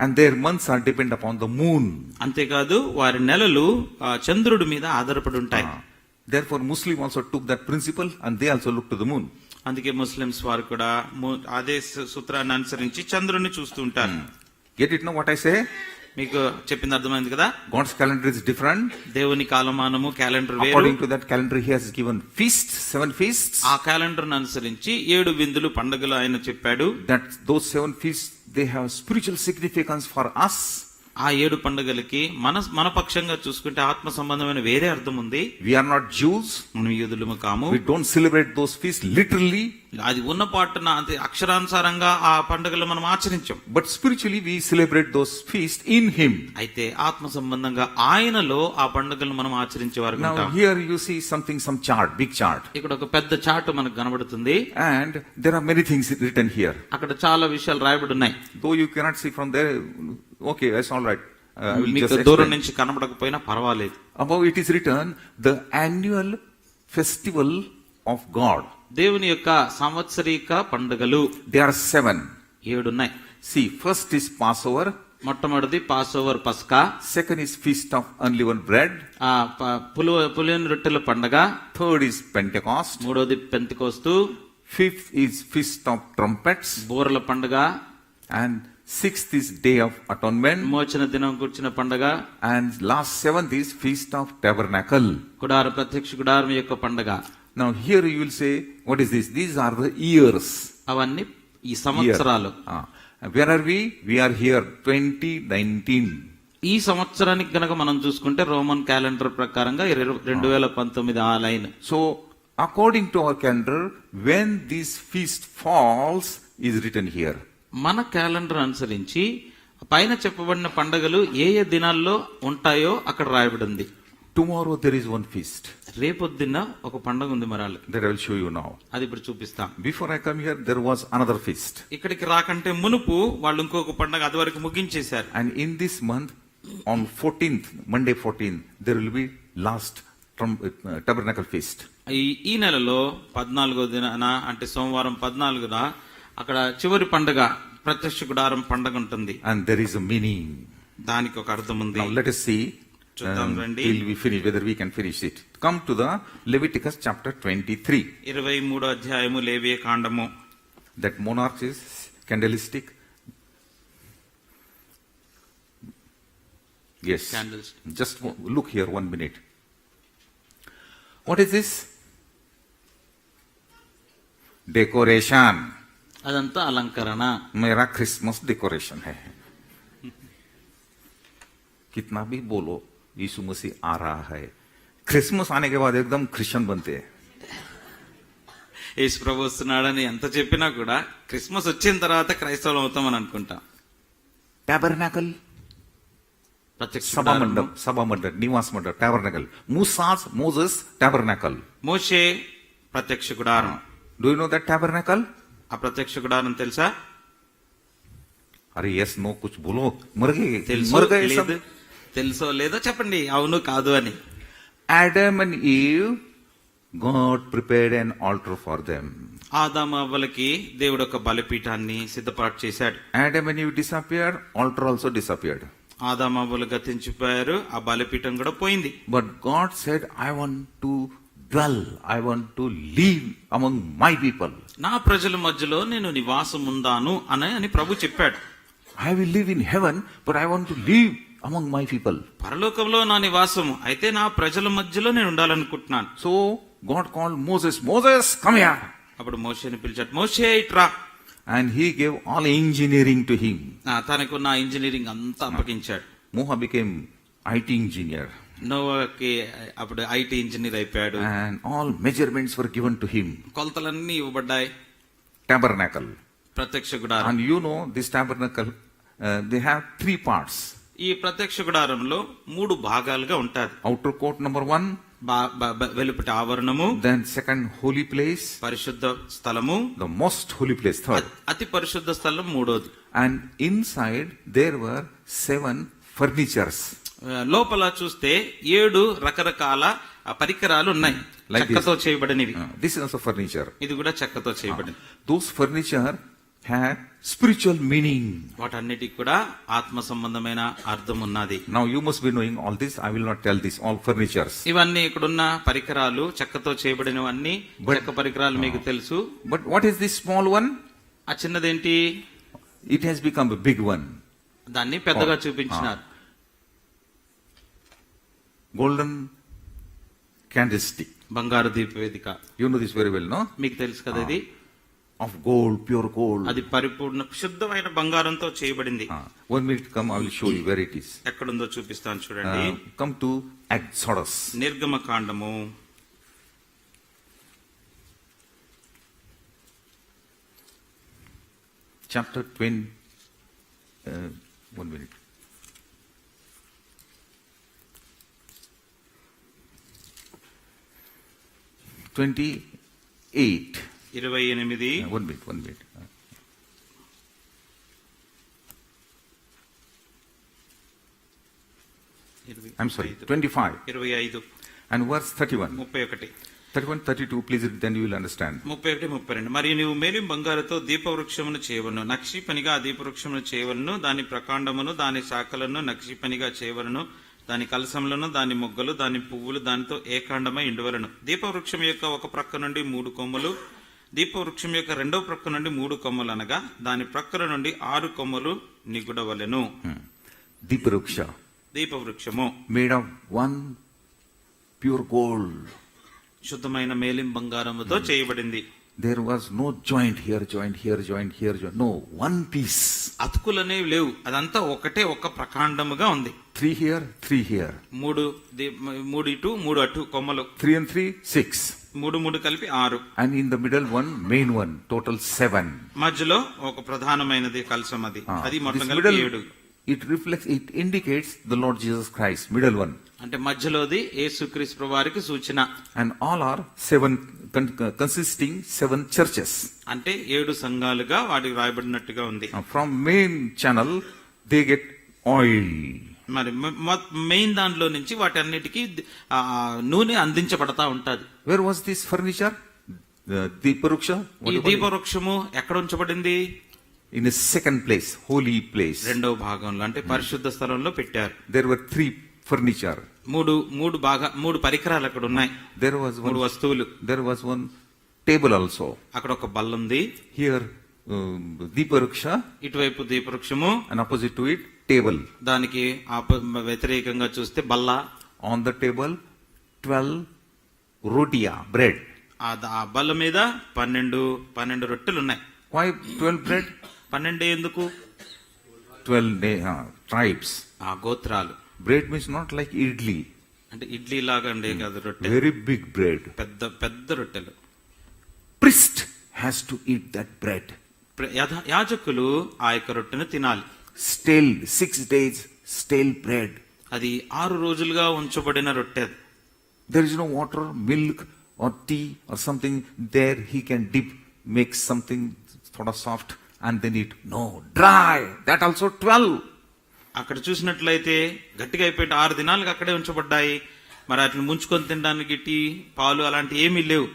And their months are depend upon the moon. అంతేకాదు వారి నెలలు చంద్రుడి మీద ఆధారపడి ఉంటాయి. Therefore Muslim also took that principle and they also look to the moon. అందుకే ముస్లిమ్స్ వారు కూడా అదే సూత్రాన్ని అనుసరించి చంద్రుడిని చూస్తూ ఉంటారు. Get it now what I say? మీకు చెప్పింది అర్థమైంది కదా? God's calendar is different. దేవుని కాలమానము క్యాలెండర్ వేరు. According to that calendar he has given feasts, 7 feasts. ఆ క్యాలెండర్ అనుసరించి 7 విందులు పండుగలు ఆయన చెప్పాడు. That those 7 feasts, they have spiritual significance for us. ఆ 7 పండుగలకి మన పక్షంగా చూసుకుంటే ఆత్మ సంబంధమైన వేరే అర్థం ఉంది. We are not Jews. మనం యూదులము కాము. We don't celebrate those feasts literally. అది ఉన్న పాటున అంటే అక్షరానుసారంగా ఆ పండుగలు మనం ఆచరించాం. But spiritually we celebrate those feasts in him. అయితే ఆత్మ సంబంధంగా ఆయనలో ఆ పండుగలను మనం ఆచరించేవారు. Now here you see some chart, big chart. ఇక్కడ ఒక పెద్ద చార్ట్ మనకు కనబడుతుంది. And there are many things written here. అక్కడ చాలా విషయాలు రాయబడి ఉన్నాయి. Though you cannot see from there, okay, that's all right. I will మీకు just దూరం explain. నుంచి కనబడకపోయినా పర్వాలేదు. Above it is written the annual festival of God. దేవుని యొక్క సంవత్సరిక పండుగలు. There are 7. 7 ఉన్నాయి. See, first is Passover. మొట్టమొదటి పాస్ ఓవర్ పస్కా. Second is Feast of Unleavened Bread. పులియని రొట్టెల పండగ. Third is Pentecost. మూడోది Pentecost. Fifth is Feast of Trumpets. బూరల పండుగ. And 6th is Day of Atonement. మోచన దినం కూర్చిన పండగ. And last 7th is Feast of Tabernacle. గుడారం, ప్రత్యక్ష గుడారం యొక్క పండగ. Now here you will say, what is this? These are the years. అవన్నీ ఈ సంవత్సరాలు. Where are we? We are here 2019. ఈ సంవత్సరానికి గనక మనం చూసుకుంటే రోమన్ క్యాలెండర్ ప్రకారంగా 2019 ఆ line. So according to our calendar, when this feast falls is written here. మన క్యాలెండర్ అనుసరించి పైన చెప్పబడిన పండగలు ఏ ఏ దినాల్లో ఉంటాయో అక్కడ రాయబడి ఉంది. Tomorrow there is one feast. రేపొద్దున ఒక పండగ ఉంది మరాలు. That I will show you now. అది ఇప్పుడు చూపిస్తాం. Before I come here, there was another feast. ఇక్కడికి రాకంటే మునుపు వాళ్ళు ఇంకొక పండగ అది వరకు ముగించేశారు. And in this month, on 14th, Monday 14th, there will be last tabernacle feast. ఈ నెలలో 14వ దినాన అంటే సోమవారం 14న అక్కడ చివరి పండగ ప్రత్యక్ష గుడారం పండగ ఉంటుంది. And there is a meaning. దానికి ఒక అర్థం ఉంది. Now let us see చూద్దాం రండి. till we finish, whether we can finish it. Come to the Leviticus chapter 23. 23వ అధ్యాయము లేవియ కాండము. That monarch is candlestick. Yes. Candlestick. Just look here 1 minute. What is this? Decoration. అదంతా అలంకరణ. मेरा Christmas decoration है. कितना भी बोलो यीशु मसीह आ रहा है, क्रिसमस आने के बाद एकदम क्रिश्चियन बनते हैं. యేసు ప్రభు వస్తున్నాడని ఎంత చెప్పినా కూడా క్రిస్మస్ వచ్చిన తర్వాత క్రైస్తవులు అవుతామని అనుకుంటాం. टैबरनेकल, ప్రత్యక్ష सभा గుడారము. मंडप, सभा मंडप, निवास मंडप, टैबरनेकल. मूसास, मोसेस, टैबरनेकल. మోషే ప్రత్యక్ష గుడారం. Do you know that tabernacle? ఆ ప్రత్యక్ష గుడారం తెలుసా? अरे यस नो कुछ बोलो, मर తెలుసో गए లేదు, सब. తెలుసో లేదో చెప్పండి, అవును కాదు అని. Adam and Eve, God prepared an altar for them. ఆదాము అవ్వలకి దేవుడు ఒక బలిపీఠాన్ని సిద్ధపాటు చేశాడు. Adam and Eve disappeared, altar also disappeared. ఆదాము అవ్వలు గతించిపోయారు, ఆ బలిపీఠం కూడా పోయింది. But God said, I want to dwell, I want to live among my people. నా ప్రజల మధ్యలో నేను నివాసం ఉందాను అని ప్రభు చెప్పాడు. I will live in heaven, but I want to live among my people. పరలోకంలో నా నివాసము, అయితే నా ప్రజల మధ్యలో నేను ఉండాలనుకుంటున్నాను. So God called Moses, Moses, come here. అప్పుడు మోషేని పిలిచాడు, మోషే ఇట్రా. And he gave all engineering to him. తనకున్న ఇంజనీరింగ్ అంతా అప్పగించాడు. Noah became IT engineer. నోవాకి అప్పుడు ఐటీ ఇంజనీర్ అయిపోయాడు. And all measurements were given to him. కొలతలన్నీ ఇవ్వబడ్డాయి. Tabernacle. ప్రత్యక్ష గుడారం. And you know this tabernacle, they have 3 parts. ఈ ప్రత్యక్ష గుడారంలో 3 భాగాలుగా ఉంటాయి. Outer court number 1, వెలుపటి ఆవరణము, then second holy place, పరిశుద్ధ స్థలము, the most holy place, third. అతి పరిశుద్ధ స్థలం మూడోది. And inside there were 7 furnitures. లోపల చూస్తే 7 రకరకాల పరికరాలు ఉన్నాయి, Like చెక్కతో చేయబడినవి. This is also furniture. ఇది కూడా చెక్కతో చేయబడింది. Those furniture had spiritual meaning. వాటన్నిటికి కూడా ఆత్మ సంబంధమైన అర్థం ఉన్నది. Now you must be knowing all this. I will not tell this. All furnitures. ఇవన్నీ ఇక్కడున్న పరికరాలు చెక్కతో చేయబడినవన్నీ చెక్క పరికరాలు మీకు తెలుసు. But what is this small one? ఆ చిన్నదేంటి? It has become a big one. దాన్ని పెద్దగా చూపించినారు. Golden candlestick. బంగారు దీపవేదిక. You know this very well, no? మీకు తెలుసు కదా ఇది. Of gold, pure gold. అది పరిపూర్ణ శుద్ధమైన బంగారంతో చేయబడింది. 1 minute come, I will show you where it is. ఎక్కడుందో చూపిస్తాను చూడండి. Come to Exodus. నిర్గమ కాండము. Chapter 20. 1 minute. (28). 28. 1 minute, 1 minute. I'm sorry, 25. 25. And verse 31. 31. 31, 32, please read, then you will understand. 31, 32. మరియు నీవు మేలిం బంగారుతో దీపవృక్షమును చేయవలను, నక్షి పనిగా ఆ దీపవృక్షమును చేయవలను, దాని ప్రకాండమును దాని శాఖలను నక్షి పనిగా చేయవలను, దాని కలసములను దాని మొగ్గలు దాని పువ్వులు దానితో ఏకాండమై ఉండవలను. దీపవృక్షం యొక్క ఒక ప్రక్క నుండి 3 కొమ్మలు దీపవృక్షం యొక్క రెండవ ప్రక్క నుండి 3 కొమ్మలు అనగా దాని ప్రక్కల నుండి 6 కొమ్మలు నిగుడవలెను. Deeparuksha, దీపవృక్షము made of one pure gold. శుద్ధమైన మేలిం బంగారముతో చేయబడింది. There was no joint here, joint here, joint here, joint. No, one piece. అతుకులనేవి లేవు, అదంతా ఒకటే ఒక ప్రకాండముగా ఉంది. 3 here, 3 here. 3 ఇటు 3 అటు కొమ్మలు, 3 and 3, 6. 3 కలిపి 6. And in the middle one, main one, total 7. మధ్యలో ఒక ప్రధానమైనది కలశం, అది This మొత్తం కలిపి middle, 7. it indicates the Lord Jesus Christ, middle one. అంటే మధ్యలోది యేసుక్రీస్తు వారికి సూచన. And all are 7, consisting 7 churches. అంటే 7 సంఘాలుగా వాటికి రాయబడినట్టుగా ఉంది. From main channel, they get oil. మరి మెయిన్ దాంట్లో నుంచి వాటి అన్నిటికీ నూనె అందించబడతా ఉంటది. Where was this furniture? Deeparuksha? ఈ దీపవృక్షము ఎక్కడ ఉంచబడింది? In a second place, holy place. రెండవ భాగంలో, అంటే పరిశుద్ధ స్థలంలో పెట్టారు. There were 3 furniture. మూడు పరికరాలు అక్కడ ఉన్నాయి. There was 3 వస్తువులు. There was one table also. అక్కడ ఒక బల్ల ఉంది. Here, Deeparuksha, ఇటువైపు దీపవృక్షము, and opposite to it, table. దానికి వ్యతిరేకంగా చూస్తే బల్ల. On the table, 12 rotia, bread. ఆ బల్ల మీద 12 రొట్టెలు ఉన్నాయి. Why 12 bread? 12 ఎందుకు? 12 tribes. ఆ గోత్రాలు. Bread means not like idli. అంటే ఇడ్లీ లాగా అండి కాదు, రొట్టె Very big bread. పెద్ద రొట్టెలు. Priest has to eat that bread. యాజకులు ఆ యొక్క రొట్టెను తినాలి. Stale, 6 days, stale bread. అది 6 రోజులుగా ఉంచబడిన రొట్టె. There is no water, milk or tea or something there he can dip, make something sort of soft and then eat. No, dry. That also 12. అక్కడ చూసినట్లయితే గట్టిగా అయిపోయి 6 దినాలకు అక్కడే ఉంచబడ్డాయి. మరి వాటిని ముంచుకొని తినడానికి టీ, పాలు అలాంటి ఏమీ లేవు.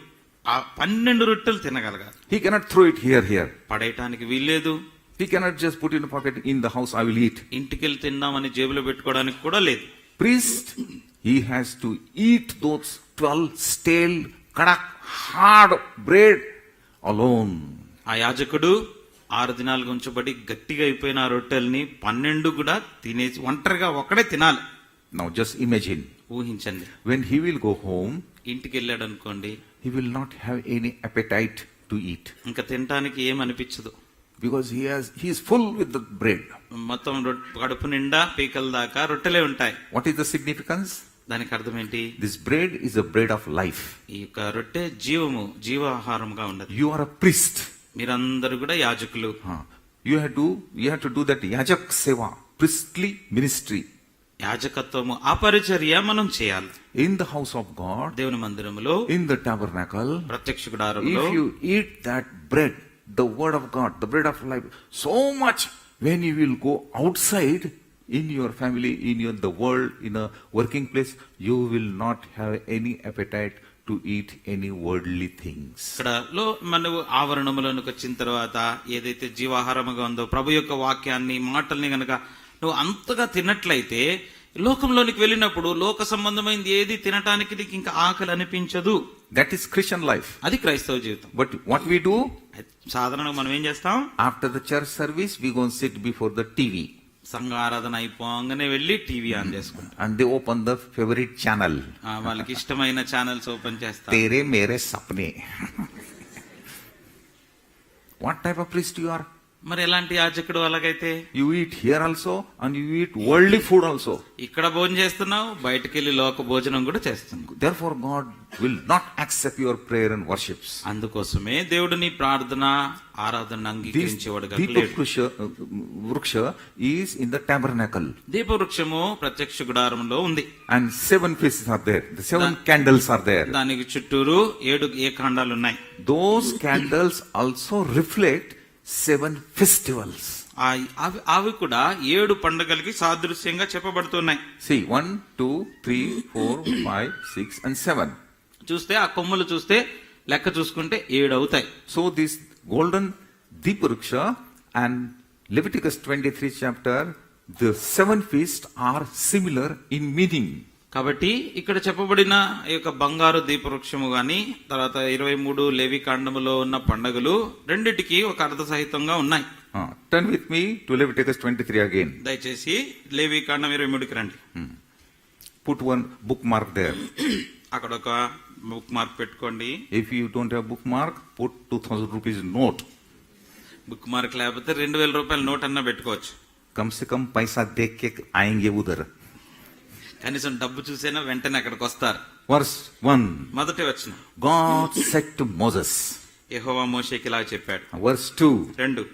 ఆ 12 రొట్టెలు తినగలగాలి. He cannot throw it here. పడేయటానికి వీల్లేదు. He cannot just put in a pocket, in the house I will eat. ఇంటికెళ్ళి తిందామని జేబులో పెట్టుకోవడానికి కూడా లేదు. Priest, he has to eat those 12 stale, kadak, hard bread alone. ఆ యాజకుడు 6 దినాలుగా ఉంచబడి గట్టిగా అయిపోయిన ఆ రొట్టెల్ని 12 కూడా తినేసి ఒంటరిగా ఒక్కడే తినాలి. Now just imagine, ఊహించండి, when he will go home, ఇంటికి వెళ్ళాడు అనుకోండి, he will not have any appetite to eat. ఇంకా తినటానికి ఏం అనిపించదు. Because he is full with the bread. మొత్తం కడుపు నిండా పీకల దాకా రొట్టెలే ఉంటాయి. What is the significance? దానికి అర్థం ఏంటి? This bread is a bread of life. ఈ యొక్క రొట్టె జీవాహారంగా ఉండదు. You are a priest. మీరందరూ కూడా యాజకులు. You have to do that yajak seva, priestly ministry. యాజకత్వము, ఆ పరిచర్య మనం చేయాలి. In the house of God, దేవుని మందిరములో, in the tabernacle, ప్రత్యక్ష గుడారములో, if you eat that bread, the word of God, the bread of life, so much, when you will go outside in your family, the world, in a working place, you will not have any appetite to eat any worldly things. ఇక్కడ మనము ఆవరణములోనికి వచ్చిన తర్వాత ఏదైతే జీవాహారముగా ఉందో ప్రభు యొక్క వాక్యాన్ని, మాటల్ని గనక నువ్వు అంతగా తిన్నట్లయితే లోకంలోనికి వెళ్ళినప్పుడు లోక సంబంధమైనది ఏది తినటానికి నీకు ఇంకా ఆకలి అనిపించదు. That is Christian life. అది క్రైస్తవ జీవితం. But what we do? సాధారణంగా మనం ఏం చేస్తాం? After the church service, we go and sit before the TV. సంఘ ఆరాధన అయిపోగానే వెళ్ళి టీవీ ఆన్ చేసుకుంటాం. And they open the favorite channel. వాళ్ళకి ఇష్టమైన ఛానల్స్ ఓపెన్ చేస్తారు. Tere mere sapne. What type of priest you are? మరి ఎలాంటి యాజకుడు అలాగైతే? You eat here also and you eat worldly food also. ఇక్కడ భోజనం చేస్తున్నావు, బయటకు వెళ్ళి లోక భోజనం కూడా చేస్తున్నావు. Therefore God will not accept your prayer and worships. అందుకోసమే దేవుడు నీ ప్రార్థన, ఆరాధన అంగీకరించేవాడుగా లేడు. Deepavruksha is in the tabernacle. దీపవృక్షము ప్రత్యక్ష గుడారంలో ఉంది. And 7 faces are there. The 7 candles are there. దానికి చుట్టూరు 7 ఏకాండాలు ఉన్నాయి. Those candles also reflect 7 festivals. అవి కూడా 7 పండుగలకి సాదృశ్యంగా చెప్పబడుతున్నాయి. See, 1, 2, 3, 4, 5, 6 and 7. చూస్తే ఆ కొమ్ములు చూస్తే లెక్క చూసుకుంటే 7 అవుతాయి. So this golden Deeparuksha and Leviticus 23 chapter, the 7 feasts are similar in meaning. కాబట్టి ఇక్కడ చెప్పబడిన ఈ యొక్క బంగారు దీపవృక్షము గాని తర్వాత 23 లేవి కాండములో ఉన్న పండగలు రెండిటికి ఒక అర్థ సహితంగా ఉన్నాయి. Turn with me to Leviticus 23 again. దయచేసి లేవి కాండం 23కి రండి. Put one bookmark there. అక్కడ ఒక బుక్ మార్క్ పెట్టుకోండి. If you don't have bookmark, put 2000 rupees note. Book mark లేకపోతే 2000 రూపాయల నోట్ అన్నా పెట్టుకోవచ్చు. कम से कम पैसा देख के आएंगे उधर. కనీసం డబ్బు చూసైనా వెంటనే అక్కడికి వస్తారు. Verse 1. మొదటి వచనం. God said to Moses. యెహోవా మోషేకి ఇలా చెప్పాడు. Verse 2. 2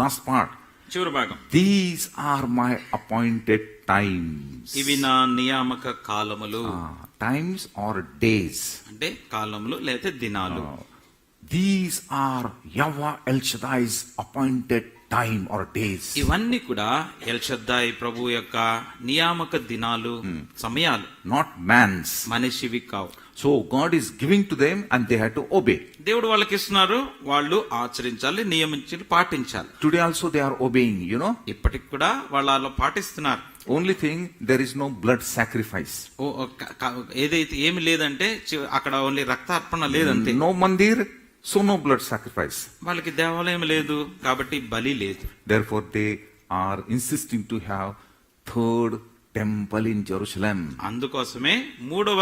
Last part. చివరి భాగం. These are my appointed times. ఇవి నా నియామక కాలములు. Times or days. అంటే కాలములు లేకపోతే దినాలు. These are Yahweh El Shaddai's appointed time or days. ఇవన్నీ కూడా ఎల్ షద్దాయి ప్రభు యొక్క నియామక దినాలు, సమయాలు. Not man's. మనిషివి కావు. So God is giving to them and they had to obey. దేవుడు వాళ్ళకి ఇస్తున్నారు, వాళ్ళు ఆచరించాలి, నియమించి పాటించాలి. Today also they are obeying, you know. ఇప్పటికి కూడా వాళ్ళు అలా పాటిస్తున్నారు. Only thing, there is no blood sacrifice. ఏదైతే ఏమి లేదంటే అక్కడ only రక్తార్పణ లేదంతే. No mandir, so no blood sacrifice. వాళ్ళకి దేవాలయం లేదు కాబట్టి బలి లేదు. Therefore they are insisting to have third temple in Jerusalem. అందుకోసమే మూడవ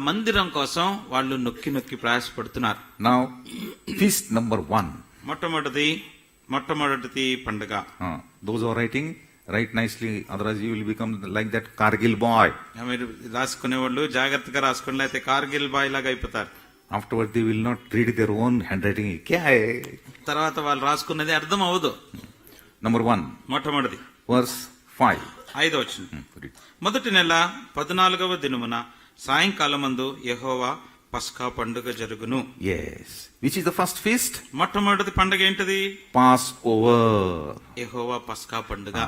మందిరం కోసం వాళ్ళు నొక్కి నొక్కి ప్రయాసపడుతున్నారు. Now feast number 1. మొట్టమొదటి పండుగ. Those who are writing, write nicely, otherwise you will become like that Kargil boy. మీరు రాసుకునే వాళ్ళు జాగ్రత్తగా రాసుకుని అయితే కార్గిల్ బాయ్ లాగా అయిపోతారు. Afterward they will not read their own handwriting. Kya hai? తర్వాత వాళ్ళు రాసుకున్నది అర్థం అవ్వదు. Number 1. మొట్టమొదటి Verse 5. 5వ వచనం. మొదటి నెల 14వ దినమున సాయంకాలమందు యెహోవా పస్కా పండుగ జరుగును. Yes. Which is the first feast? మొట్టమొదటి పండుగ ఏంటిది? Passover. యెహోవా పస్కా పండుగ.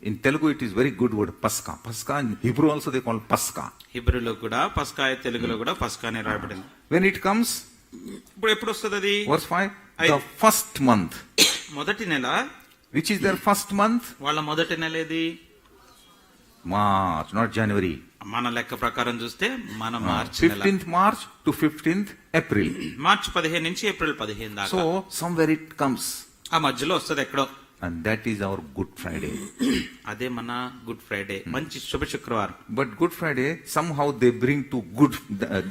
In Telugu it is very good word, Pascha. Pascha in Hebrew also they call Pascha. హిబ్రూలో కూడా పస్కా, తెలుగులో కూడా పస్కా అని రాయబడింది. When it comes, ఇప్పుడు ఎప్పుడు వస్తుంది అది? verse 5, the first month. మొదటి నెల. Which is their first month? వాళ్ళ మొదటి నెల ఏది? March, not January. మన లెక్క ప్రకారం చూస్తే మన మార్చి నెల. 15th March to 15th April. మార్చి 15 నుంచి ఏప్రిల్ 15 దాకా. So somewhere it comes. ఆ మధ్యలో వస్తుంది ఎక్కడో. And that is our Good Friday. అదే మన గుడ్ ఫ్రైడే, మంచి శుభ శుక్రవారం. But Good Friday, somehow they bring to good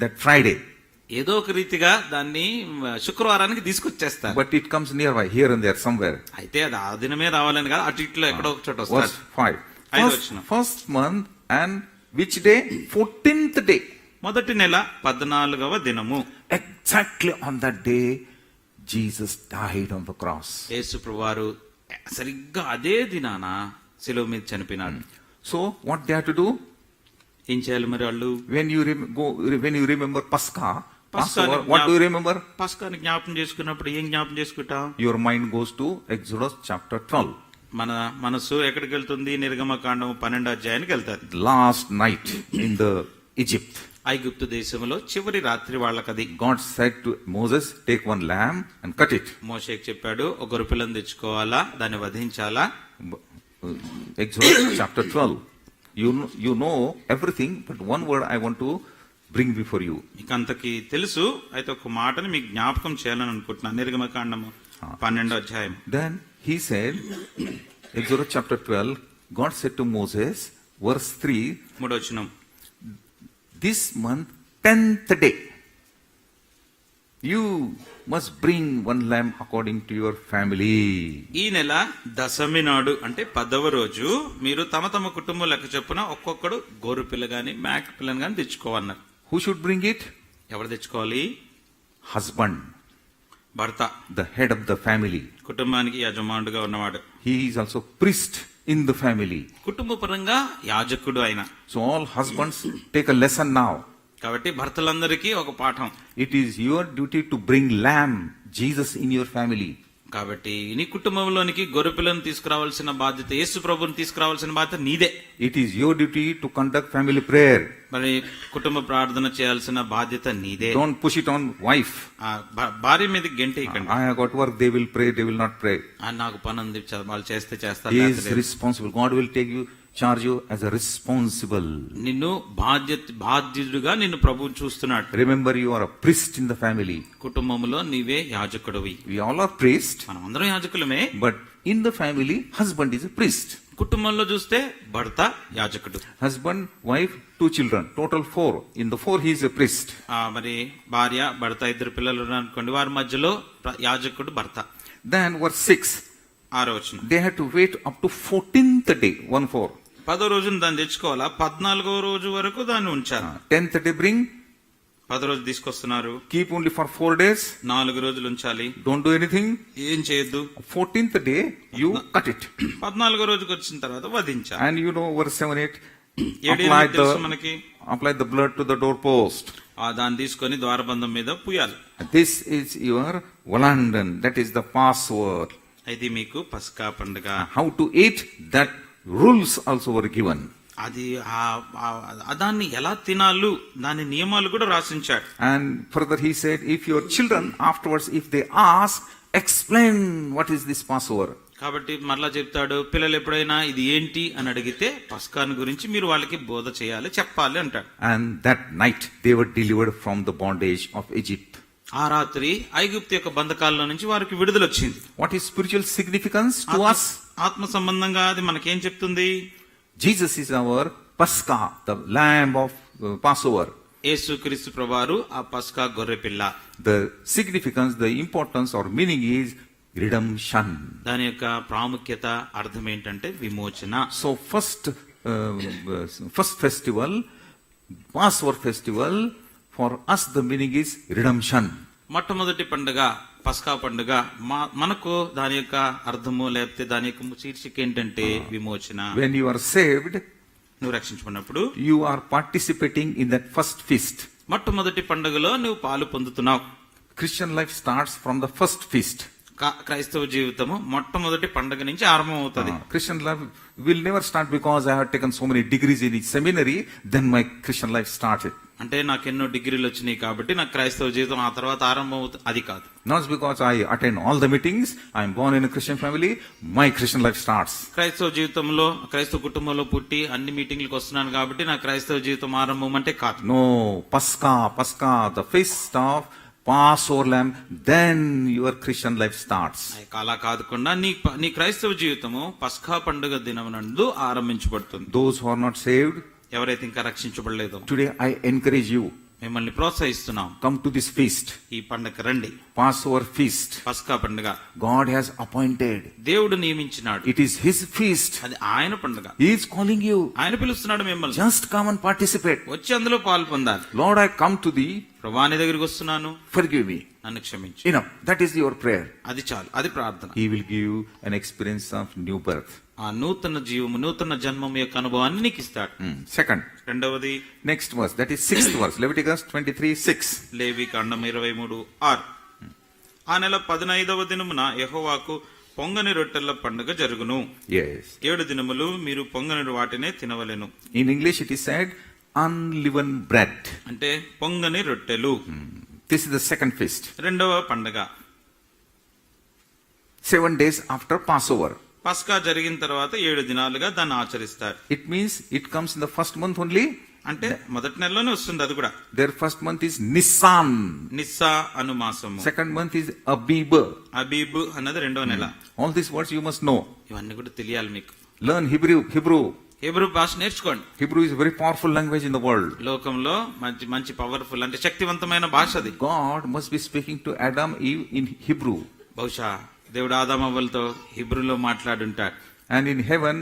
that Friday. ఏదో ఒక రీతిగా దాన్ని శుక్రవారానికి తీసుకొచ్చేస్తారు. But it comes nearby, here and there, somewhere. అయితే అది ఆ దినమే రావాలని కాదు, అటు ఇట్లో ఎక్కడో ఒక చోట Verse వస్తారు. 5. First month and which day? 14th day. మొదటి నెల 14వ దినము. Exactly on that day, Jesus died on the cross. యేసు ప్రభువారు సరిగ్గా అదే దినాన శిలువ మీద చనిపోయినాడు. So what they have to do? ఏం చేయాలి మరి వాళ్ళు? When you remember Pascha, Passover, what do you remember? పస్కాని జ్ఞాపకం చేసుకున్నప్పుడు ఏం జ్ఞాపకం చేసుకుంటాం? Your mind goes to Exodus chapter 12. మన మనసు ఎక్కడికి వెళ్తుంది? నిర్గమకాండము 12వ అధ్యాయానికి వెళ్తాది. Last night in the Egypt. ఐగుప్తు దేశంలో చివరి రాత్రి వాళ్ళకది. God said to Moses, take one lamb and cut it. మోషేకి చెప్పాడు, ఒక గొర్రెపిల్లను తెచ్చుకోవాలా, దాన్ని వధించాలా. Exodus chapter 12. You know everything, but one word I want to bring before you. మీకు అంతకి తెలుసు, అయితే ఒక మాటని మీకు జ్ఞాపకం చేయాలని అనుకుంటున్నాను. నిర్గమకాండము 12వ అధ్యాయం. Then he said, Exodus chapter 12, God said to Moses, verse 3, 3వ వచనం. this month 10th day you must bring one lamb according to your family. ఈ నెల దశమి నాడు అంటే 10వ రోజు మీరు తమ తమ కుటుంబం లెక్క చొప్పున ఒక్కొక్కడు గొర్రె పిల్ల గాని మేక పిల్లని గాని తెచ్చుకోవన్నారు. Who should bring it? ఎవరు తెచ్చుకోవాలి? Husband, భర్త, the head of the family. కుటుంబానికి యజమానుడుగా ఉన్నవాడు. He is also priest in the family. కుటుంబ పరంగా యాజకుడు ఆయన. So all husbands take a lesson now. కాబట్టి భర్తలందరికీ ఒక పాఠం. It is your duty to bring lamb, Jesus, in your family. కాబట్టి నీ కుటుంబంలోనికి గొర్రెపిల్లను తీసుకురావాల్సిన బాధ్యత, యేసు ప్రభువుని తీసుకురావాల్సిన బాధ్యత నీదే. It is your duty to conduct family prayer. మరి కుటుంబ ప్రార్థన చేయాల్సిన బాధ్యత నీదే. Don't push it on wife. ఆ భార్య మీద గెంటేయకండి. I have got work, they will pray, they will not pray. నాకు పని ఉంది, వాళ్ళు చేస్తే చేస్తారు, He లేకపోతే is లేదు. responsible. God will take you, charge you as a responsible. నిన్ను బాధ్యుడిగా నిన్ను ప్రభువు చూస్తున్నాడు. Remember, you are a priest in the family. కుటుంబంలో నీవే యాజకుడివి. We all are priests, మనం అందరం యాజకులమే. but in the family, husband is a priest. కుటుంబంలో చూస్తే భర్త యాజకుడు. Husband, wife, 2 children, total 4. In the 4, he is a priest. మరి భార్య భర్త 2 పిల్లలు అనుకోండి, వారి మధ్యలో యాజకుడు భర్త. Then verse 6, 6వ వచనం. they had to wait up to 14th day, 1-4. 10వ రోజున దాన్ని తెచ్చుకోవాలా, 14వ రోజు వరకు దాన్ని ఉంచారు. 10th day bring, 10వ రోజు తీసుకొస్తున్నారు, keep only for 4 days, 4 రోజులు ఉంచాలి, don't do anything. ఏం చేయొద్దు. 14th day, you cut it. 14వ రోజుకి వచ్చిన తర్వాత వధించాలి. And you know, verse 7-8, 7 తెలుసు మనకి. apply the blood to the doorpost. దాన్ని తీసుకొని ద్వారబంధం మీద పూయాలి. This is your Volandan, that is the Passover. ఇది మీకు పస్కా పండుగ. How to eat, that rules also were given. అది దాన్ని ఎలా తినాలు, దాని నియమాలు కూడా రాసించాడు. And further he said, if your children afterwards, if they ask, explain what is this Passover. కాబట్టి మరలా చెప్తాడు, పిల్లలు ఎప్పుడైనా ఇది ఏంటి అని అడిగితే పస్కాను గురించి మీరు వాళ్ళకి బోధ చేయాలి, చెప్పాలి అంటాడు. And that night they were delivered from the bondage of Egypt. ఆ రాత్రి ఐగుప్తు యొక్క బంధకాల్లో నుంచి వారికి విడుదల వచ్చింది. What is spiritual significance to us? ఆత్మ సంబంధంగా అది మనకేం చెప్తుంది? Jesus is our Pascha, the lamb of Passover. యేసుక్రీస్తు ప్రభువారు ఆ పస్కా గొర్రె పిల్ల. The significance, the importance or meaning is redemption. దాని యొక్క ప్రాముఖ్యత, అర్థం ఏంటంటే విమోచన. So first festival, Passover festival, for us the meaning is redemption. మొట్టమొదటి పండుగ పస్కా పండుగ, మనకు దాని యొక్క అర్థము లేకపోతే దాని యొక్క శీర్షిక ఏంటంటే విమోచన. When you are saved, నువ్వు రక్షించబడినప్పుడు you are participating in that first feast. మొట్టమొదటి పండుగలో నువ్వు పాలు పొందుతున్నావు. Christian life starts from the first feast. క్రైస్తవ జీవితము మొట్టమొదటి పండుగ నుంచి ఆరంభం అవుతుంది. Christian life will never start because I have taken so many degrees in each seminary, then my Christian life started. అంటే నాకు ఎన్నో డిగ్రీలు వచ్చినాయి కాబట్టి నాకు క్రైస్తవ జీవితం ఆ తర్వాత ఆరంభం అవుతుంది, అది కాదు. Not because I attend all the meetings, I am born in a Christian family, my Christian life starts. క్రైస్తవ జీవితంలో క్రైస్తవ కుటుంబంలో పుట్టి అన్ని మీటింగ్లకు వస్తున్నాను కాబట్టి నా క్రైస్తవ జీవితం ఆరంభం అంటే కాదు. No, Pascha, the feast of Passover lamb, then your Christian life starts. అలా కాదుకుండా నీ క్రైస్తవ జీవితము పస్కా పండుగ దినమునందు ఆరంభించబడుతుంది. Those who are not saved, ఎవరైతే ఇంకా రక్షించబడలేదో, today I encourage you, మిమ్మల్ని ప్రోత్సహిస్తున్నాం, come to this feast. ఈ పండుగ రండి. Passover feast. పస్కా పండుగ God has appointed. దేవుడు నియమించినాడు. It is His feast. అది ఆయన పండుగ. He is calling you. ఆయన పిలుస్తున్నాడు మిమ్మల్ని. Just come and participate. వచ్చి అందులో పాలు పొందాలి. Lord, I come to thee. ప్రభువా నీ దగ్గరికి వస్తున్నాను, Forgive me. నన్ను క్షమించు. Enough. That is your prayer. అది చాలు, అది ప్రార్థన. He will give you an experience of new birth. ఆ నూతన జీవము, నూతన జన్మం యొక్క అనుభవాన్ని నీకు ఇస్తాడు. Second. రెండవది Next verse. That is 6th verse. Leviticus 23:6. లేవి కాండం 23:6. ఆ నెల 15వ దినమున యెహోవాకు పొంగని రొట్టెల పండుగ జరుగును. Yes. 7 దినములు మీరు పొంగని వాటినే తినవలెను. In English it is said unleavened bread. అంటే పొంగని రొట్టెలు. This is the second feast. రెండవ పండుగ 7 days after Passover. పస్కా జరిగిన తర్వాత 7 దినాలుగా దాన్ని ఆచరిస్తారు. It means it comes in the first month only. అంటే మొదటి నెలలోనే వస్తుంది అది కూడా. Their first month is Nisan. Nissa అను మాసము. Second month is Abib. అబీబ్ అన్నది రెండవ నెల. All these words you must know. ఇవన్నీ కూడా తెలియాలి మీకు. Learn Hebrew. హెబ్రూ భాష నేర్చుకోండి. Hebrew is a very powerful language in the world. లోకంలో మంచి పవర్ఫుల్ అంటే శక్తివంతమైన భాష అది. God must be speaking to Adam, Eve in Hebrew. బహుశా దేవుడు ఆదామవ్వలతో హిబ్రూలో మాట్లాడుంటాడు. And in heaven,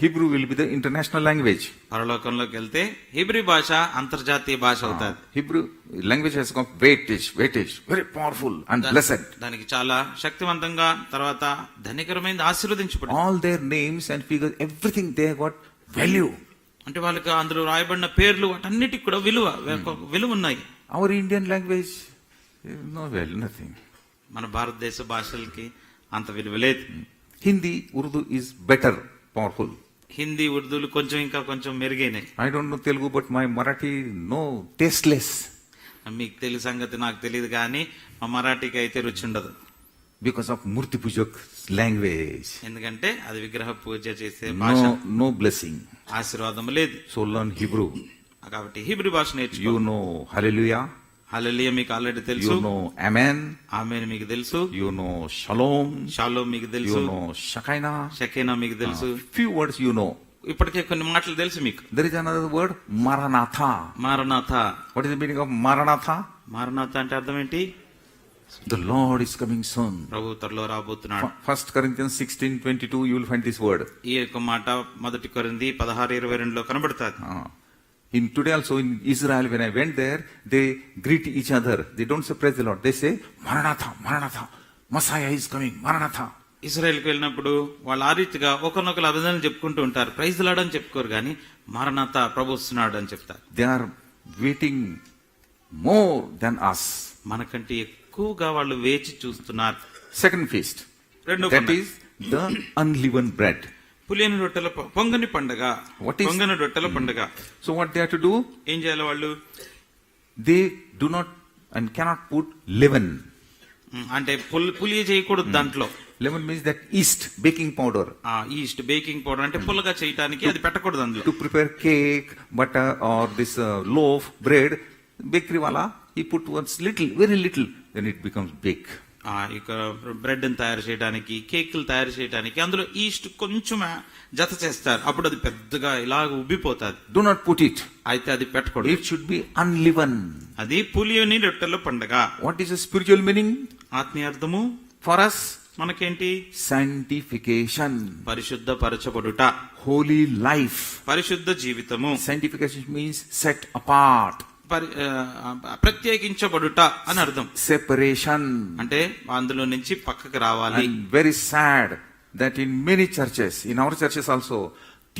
Hebrew will be the international language. పరలోకంలోకి వెళ్తే హిబ్రీ భాష అంతర్జాతీయ భాష అవుతుంది. Hebrew language has got weightage, very powerful and blessed. దానికి చాలా శక్తివంతంగా, తర్వాత ధనికరమైనది, ఆశీర్వదించబడింది. All their names and figures, everything they have got value. అంటే వాళ్ళకి అందులో రాయబడిన పేర్లు వాటన్నిటికి కూడా విలువ ఉన్నాయి. Our Indian language, no value, nothing. మన భారతదేశ భాషలకి అంత విలువ లేదు. Hindi, Urdu is better, powerful. Hindi ఉర్దూలు కొంచెం ఇంకా కొంచెం మెరుగైనాయి. I don't know Telugu, but my Marathi, no, tasteless. మీకు తెలుగు సంగతి నాకు తెలియదు కానీ మా మరాఠీకి అయితే రుచి ఉండదు. Because of Murti Pujak language. ఎందుకంటే అది విగ్రహ పూజ చేసే భాష, No blessing. ఆశీర్వాదం లేదు. So learn Hebrew. కాబట్టి హీబ్రూ భాష నేర్చుకో. You know Hallelujah. హల్లెలూయా మీకు ఆల్రెడీ తెలుసు. You know Amen. ఆమేన్ మీకు తెలుసు. You know Shalom. షాలోమ్ మీకు తెలుసు. You know Shekinah. షకేనా మీకు తెలుసు. Few words you know. ఇప్పటికే కొన్ని మాటలు తెలుసు మీకు. There is another word, Maranatha. Maranatha. What is the meaning of Maranatha? Maranatha అంటే అర్థం ఏంటి? The Lord is coming soon. ప్రభు త్వరలో రాబోతున్నాడు. 1 Corinthians 16:22, you will find this word. ఈ యొక్క మాట 1 కొరింథీ 16:22 కనబడుతుంది. In today also in Israel, when I went there, they greet each other. They don't say praise the Lord. They say, Maranatha, Maranatha. Messiah is coming, Maranatha. ఇజ్రాయెల్కి వెళ్ళినప్పుడు వాళ్ళు ఆ రీతిగా ఒకరినొకరు అభినందనలు చెప్పుకుంటూ ఉంటారు. ప్రైజ్ ది లార్డ్ అని చెప్పుకోరు కానీ మారనాథ ప్రభు వస్తున్నాడు అని చెప్తారు. They are waiting more than us. మనకంటే ఎక్కువగా వాళ్ళు వేచి చూస్తున్నారు. Second feast. రెండో That పండగ. is the unleavened bread. పులియని రొట్టెల పొంగని పండగ. What is- పొంగని రొట్టెల పండగ. So what they have to do? ఏం చేయాలి వాళ్ళు? They do not and cannot put leaven. అంటే పులియ చేయకూడదు దాంట్లో. Leaven means that yeast, baking powder. East baking powder అంటే పుల్లగా చేయటానికి అది పెట్టకూడదు అందులో. To prepare cake, butter or this loaf, bread, bakery wala, he put once little, very little, then it becomes big. ఇక బ్రెడ్ తయారు చేయడానికి, కేకులు తయారు చేయడానికి అందులో ఈస్ట్ కొంచెం జత చేస్తారు. అప్పుడు అది పెద్దగా ఇలాగ ఉబ్బిపోతుంది. Do not put it. అయితే అది పెట్టకూడదు. It should be unleavened. అది పులియని రొట్టెల పండగ. What is the spiritual meaning? ఆత్మీయార్థము For us, మనకేంటి? sanctification, పరిశుద్ధపరచబడుట, holy life. పరిశుద్ధ జీవితము. Sanctification means set apart, ప్రత్యేకించబడుట అని అర్థం. separation. అంటే అందులో నుంచి పక్కకు రావాలి. And very sad that in many churches, in our churches also,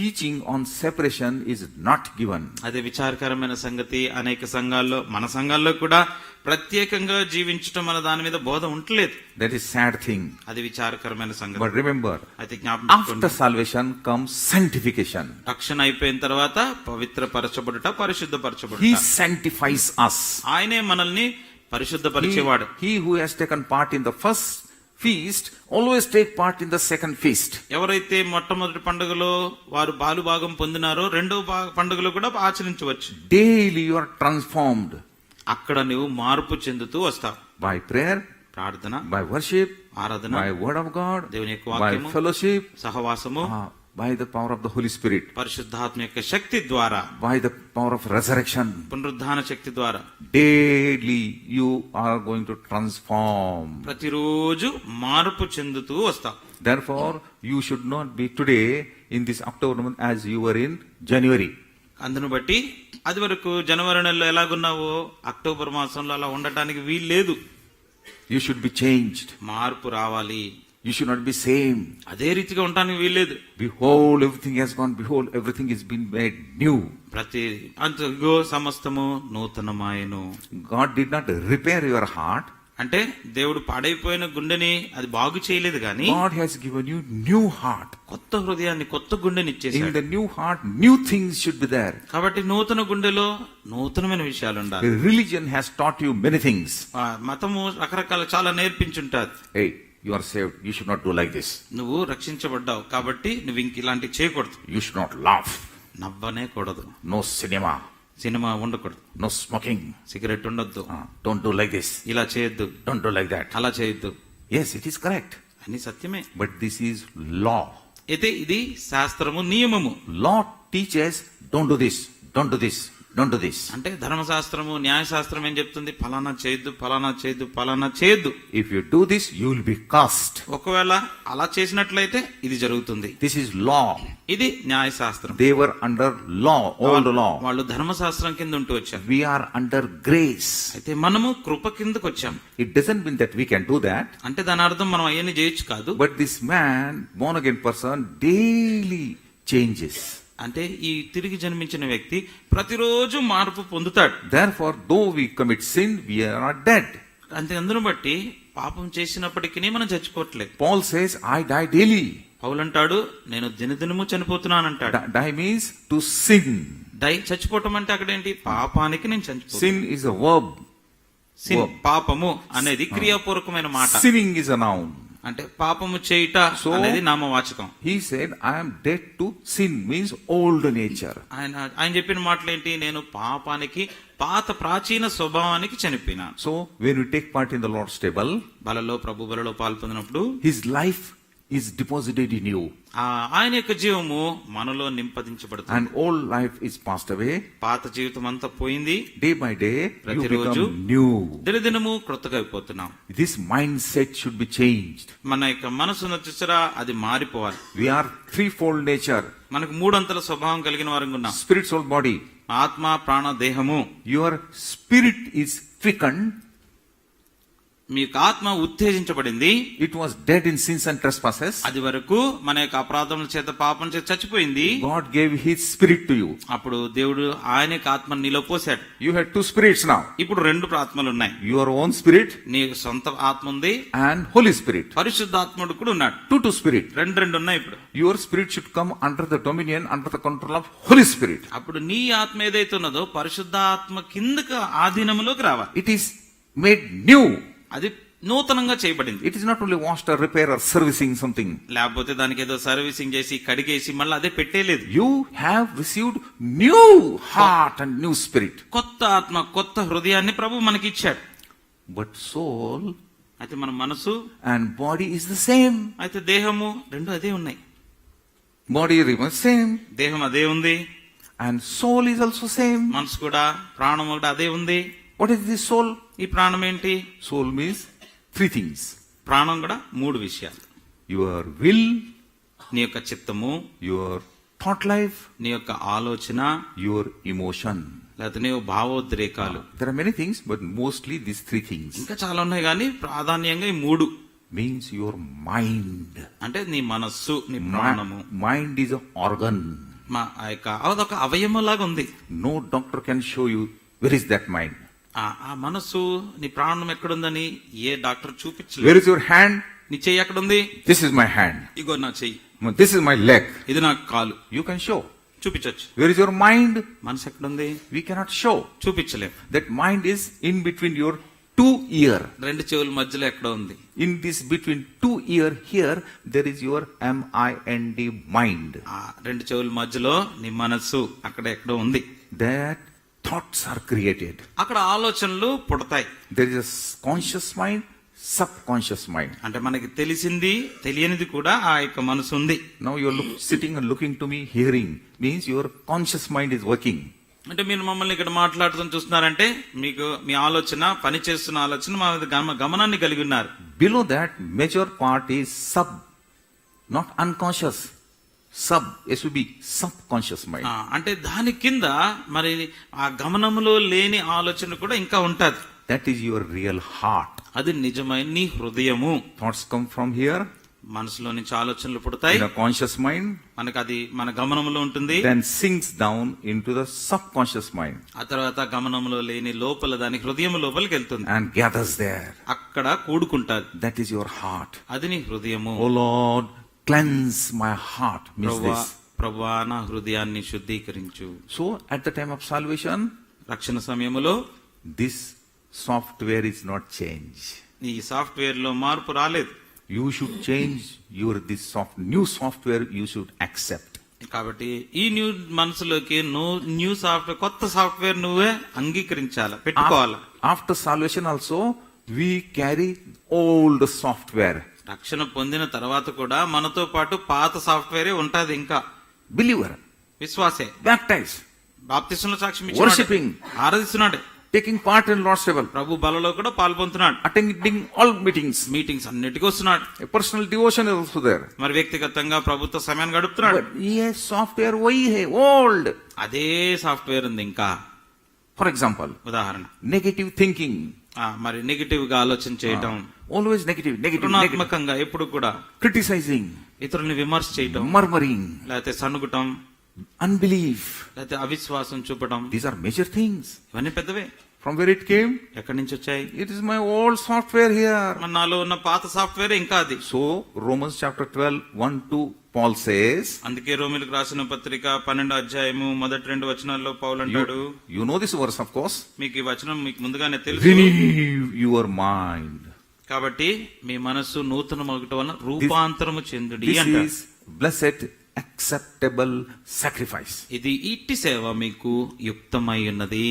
teaching on separation is not given. అదే విచారకరమైన సంగతి. అనేక సంఘాల్లో, మన సంఘాల్లో కూడా ప్రత్యేకంగా జీవించటం అనే దాని మీద బోధ ఉండలేదు. That is sad thing. అది విచారకరమైన సంగతి. But remember, అయితే జ్ఞాపకం after పెట్టుకోండి. salvation comes sanctification. రక్షణ అయిపోయిన తర్వాత పవిత్రపరచబడుట, పరిశుద్ధపరచబడుట. He sanctifies us. ఆయనే మనల్ని పరిశుద్ధపరిచేవాడు. He who has taken part in the first feast always take part in the second feast. ఎవరైతే మొట్టమొదటి పండుగలో వారు బాలుభాగం పొందినారో రెండో పండుగలో కూడా ఆచరించవచ్చు. Daily you are transformed అక్కడ నువ్వు మార్పు చెందుతూ వస్తావు. by prayer, ప్రార్థన, by worship, ఆరాధన, by word of God, దేవుని యొక్క by వాక్యము, fellowship, సహవాసము, by the power of the Holy Spirit, పరిశుద్ధాత్మ యొక్క శక్తి ద్వారా, by the power of resurrection. పునరుద్ధాన శక్తి ద్వారా Daily you are going to transform. ప్రతిరోజు మార్పు చెందుతూ వస్తావు. Therefore, you should not be today in this October month as you were in January. అందును బట్టి అది వరకు జనవరి నెలలో ఎలాగున్నావో అక్టోబర్ మాసంలో అలా ఉండటానికి వీలు లేదు. You should be changed. మార్పు రావాలి. You should not be same. అదే రీతిగా ఉండటానికి వీల్లేదు. Behold, everything has gone. Behold, everything is been made new. ప్రతి అంతగో సమస్తము నూతనమాయెను. God did not repair your heart. అంటే దేవుడు పాడైపోయిన గుండెని అది బాగు చేయలేదు గాని God has given you new heart. కొత్త హృదయాన్ని, కొత్త గుండెని In ఇచ్చేసాడు. the new heart, new things should be there. కాబట్టి నూతన గుండెలో నూతనమైన విషయాలు ఉండాలి. Religion has taught you many things. మతము రకరకాల చాలా నేర్పించుంటాది. Hey, you are saved. You should not do like this. నువ్వు రక్షించబడ్డావు కాబట్టి నువ్వు ఇంక ఇలాంటివి చేయకూడదు. You should not laugh. నవ్వనే కూడదు. No cinema. సినిమా ఉండకూడదు. No smoking. సిగరెట్ ఉండొద్దు. Don't do like this. ఇలా చేయొద్దు, Don't do like that. అలా చేయొద్దు. Yes, it is correct. అని సత్యమే. But this is law. అయితే ఇది శాస్త్రము, నియమము. Law teaches, don't do this, don't do this, don't do this. అంటే ధర్మశాస్త్రము, న్యాయశాస్త్రం ఏం చెప్తుంది? ఫలానా చేయొద్దు, ఫలానా చేయొద్దు, ఫలానా చేయొద్దు. If you do this, you will be cursed. ఒకవేళ అలా చేసినట్లయితే ఇది జరుగుతుంది. This is law. ఇది న్యాయశాస్త్రం. They were under law, old law. వాళ్ళు ధర్మశాస్త్రం కింద ఉంటూ వచ్చారు. We are under grace. అయితే మనము కృప కిందకు వచ్చాం. It doesn't mean that we can do that. అంటే దాని అర్థం మనం అయ్యని చేయొచ్చు కాదు. But this man, born again person, daily changes. అంటే ఈ తిరిగి జన్మించిన వ్యక్తి ప్రతిరోజు మార్పు పొందుతాడు. Therefore, though we commit sin, we are not dead. అంతే, అందును బట్టి పాపం చేసినప్పటికీ మనం చచ్చిపోవట్లేదు. Paul says, I die daily. పౌలంటాడు నేను దినదినము చనిపోతున్నానంటాడు. Die means to sin. చచ్చిపోవటం అంటే అక్కడేంటి? పాపానికి నేను చనిపోతాను. Sin is a verb. పాపము అనేది క్రియాపూర్వకమైన మాట. Sinning is a noun. అంటే పాపము చేయుట అనేది నామవాచకం. He said, I am dead to sin, means old nature. ఆయన చెప్పిన మాటలేంటి? నేను పాపానికి పాత ప్రాచీన స్వభావానికి చనిపోయినా. So when you take part in the Lord's table, బలలో ప్రభు బలలో పాల్పొందినప్పుడు His life is deposited in you. ఆయన యొక్క జీవము మనలో నింపదించబడుతుంది. And old life is passed away. పాత జీవితం అంతా పోయింది. Day by day, you ప్రతిరోజు become new. దినదినము క్రొత్తగా అయిపోతున్నాం. This mindset should be changed. మన యొక్క మనసును చూసారా, అది మారిపోవాలి. We are threefold nature. మనకు మూడంతల స్వభావం కలిగిన వారంగా ఉన్నాం. Spirit, soul, body. ఆత్మ, ప్రాణ, దేహము. Your spirit is quickened. మీ యొక్క ఆత్మ ఉత్తేజించబడింది. It was dead in sins and trespasses. అది వరకు మన యొక్క అపరాధముల చేత పాపం చేత చచ్చిపోయింది. God gave His spirit to you. అప్పుడు దేవుడు ఆయన యొక్క ఆత్మను నీలో పోశాడు. You had two spirits now. ఇప్పుడు రెండు ఆత్మలు ఉన్నాయి. Your own spirit నీ సొంత ఆత్మ ఉంది, and Holy Spirit. పరిశుద్ధాత్ముడు కూడా ఉన్నాడు. Two spirit. రెండు ఉన్నాయి. ఇప్పుడు Your spirit should come under the dominion, under the control of Holy Spirit. అప్పుడు నీ ఆత్మ ఏదైతే ఉన్నదో పరిశుద్ధాత్మ కిందకు ఆధీనంలోకి రావాలి. It is made new. అది నూతనంగా చేయబడింది. It is not only washed or repair or servicing something. లేకపోతే దానికి ఏదో సర్వీసింగ్ చేసి కడిగేసి మళ్ళీ అదే పెట్టేలేదు. You have received new heart and new spirit. కొత్త ఆత్మ, కొత్త హృదయాన్ని ప్రభు మనకి ఇచ్చాడు. But soul అయితే మన మనసు and body is the same. అయితే దేహము రెండు అదే ఉన్నాయి. Body remains same. దేహం అదే ఉంది, And soul is also same. మనసు కూడా, ప్రాణం కూడా అదే ఉంది. What is this soul? ఈ ప్రాణం ఏంటి? Soul means three things. ప్రాణం కూడా మూడు విషయాలు. Your will, నీ యొక్క చిత్తము, your thought life, నీ యొక్క ఆలోచన, your emotion. లేకపోతే నీ భావోద్రేకాలు. There are many things, but mostly these three things. ఇంకా చాలా ఉన్నాయి కానీ ప్రాధాన్యంగా ఈ మూడు. Means your mind. అంటే నీ మనస్సు, నీ ప్రాణము. Mind is an organ. మా యొక్క అదొక అవయవం లాగా ఉంది. No doctor can show you where is that mind. ఆ మనస్సు, నీ ప్రాణం ఎక్కడుందని ఏ డాక్టర్ Where చూపించలేదు. is your hand? నీ చెయ్యి ఎక్కడుంది? This is my hand. ఇగో నా చెయ్యి. This is my leg. ఇది నా కాలు. You can show. చూపించచ్చు. Where is your mind? మనసు ఎక్కడుంది? We cannot show. చూపించలేం. That mind is in between your two ear. రెండు చెవుల మధ్యలో ఎక్కడో ఉంది. In this between two ear here, there is your mind mind. ఆ రెండు చెవుల మధ్యలో నీ మనస్సు అక్కడ ఎక్కడో ఉంది. That thoughts are created. అక్కడ ఆలోచనలు పుడతాయి. There is a conscious mind, subconscious mind. అంటే మనకి తెలిసింది, తెలియనిది కూడా ఆ యొక్క మనసు ఉంది. Now you are sitting and looking to me, hearing, means your conscious mind is working. అంటే మీరు మమ్మల్ని ఇక్కడ మాట్లాడుతూ చూస్తున్నారంటే మీకు మీ ఆలోచన, పని చేస్తున్న ఆలోచన మా మీద గమనాన్ని కలిగి ఉన్నారు. Below that, major part is sub, not unconscious. Sub, SUB, subconscious mind. అంటే దాని కింద మరి ఆ గమనములో లేని ఆలోచన కూడా ఇంకా ఉంటది. That is your real heart. అది నిజమైన నీ హృదయము. Thoughts come from here. మనసులో నుంచి ఆలోచనలు పుడతాయి. In a conscious mind. మనకు అది మన గమనంలో ఉంటుంది. Then sinks down into the subconscious mind. ఆ తర్వాత గమనంలో లేని లోపల దాని హృదయం లోపలికి వెళ్తుంది. And gathers there. అక్కడ కూడుకుంటాది. That is your heart. అది నీ హృదయము. Oh Lord, cleanse my heart. Means this. ప్రభువా నా హృదయాన్ని శుద్ధీకరించు. So at the time of salvation, రక్షణ సమయములో this software is not changed. ఈ సాఫ్ట్వేర్ లో మార్పు రాలేదు. You should change this new software you should accept. కాబట్టి ఈ న్యూ మనసులోకి న్యూ సాఫ్ట్వేర్, కొత్త సాఫ్ట్వేర్ నువ్వే అంగీకరించాలి, పెట్టుకోవాలి. After salvation also, we carry old software. రక్షణ పొందిన తర్వాత కూడా మనతో పాటు పాత సాఫ్ట్వేరే ఉంటది. ఇంకా Believer, విశ్వాసే, baptized, బాప్తిస్మలో సాక్ష్యం worshipping, ఆరాధిస్తున్నాడు, taking part in Lord's table, ప్రభు బలలో కూడా పాల్పొందుతున్నాడు, attending all meetings, మీటింగ్స్ అన్నిటికీ వస్తున్నాడు. a personal devotion is also there. మరి వ్యక్తిగతంగా ప్రభుత్వ సమయాన్ని గడుపుతున్నాడు. But yes, software वही है, old. అదే సాఫ్ట్వేర్ ఉంది ఇంకా. For example, ఉదాహరణ, negative thinking. మరి నెగిటివ్ గా ఆలోచన చేయటం, always negative. రుణాత్మకంగా ఎప్పుడు కూడా criticizing, ఇతరుల్ని విమర్శ చేయటం, murmuring, లేకపోతే సనుగుటం, unbelief. లేకపోతే అవిశ్వాసం చూపడం. These are major things. ఇవన్నీ పెద్దవే. From where it came? ఎక్కడి నుంచి వచ్చాయి? It is my old software here. మన నాలో ఉన్న పాత సాఫ్ట్వేర్ ఇంకా అది. So, Romans chapter 12, 1-2, Paul says, అందుకే రోమిలకు రాసిన పత్రిక 12వ అధ్యాయము మొదటి 2 వచనాల్లో పౌలు అంటాడు, you know this verse of course, మీకు ఈ వచనం మీకు ముందుగానే తెలుసు. renew your mind. కాబట్టి మీ మనస్సు నూతన మగుట వలన రూపాంతరము చెందుడి This అంటాడు. is blessed, acceptable sacrifice. ఇది ఇట్టి సేవ మీకు యుక్తమై ఉన్నది.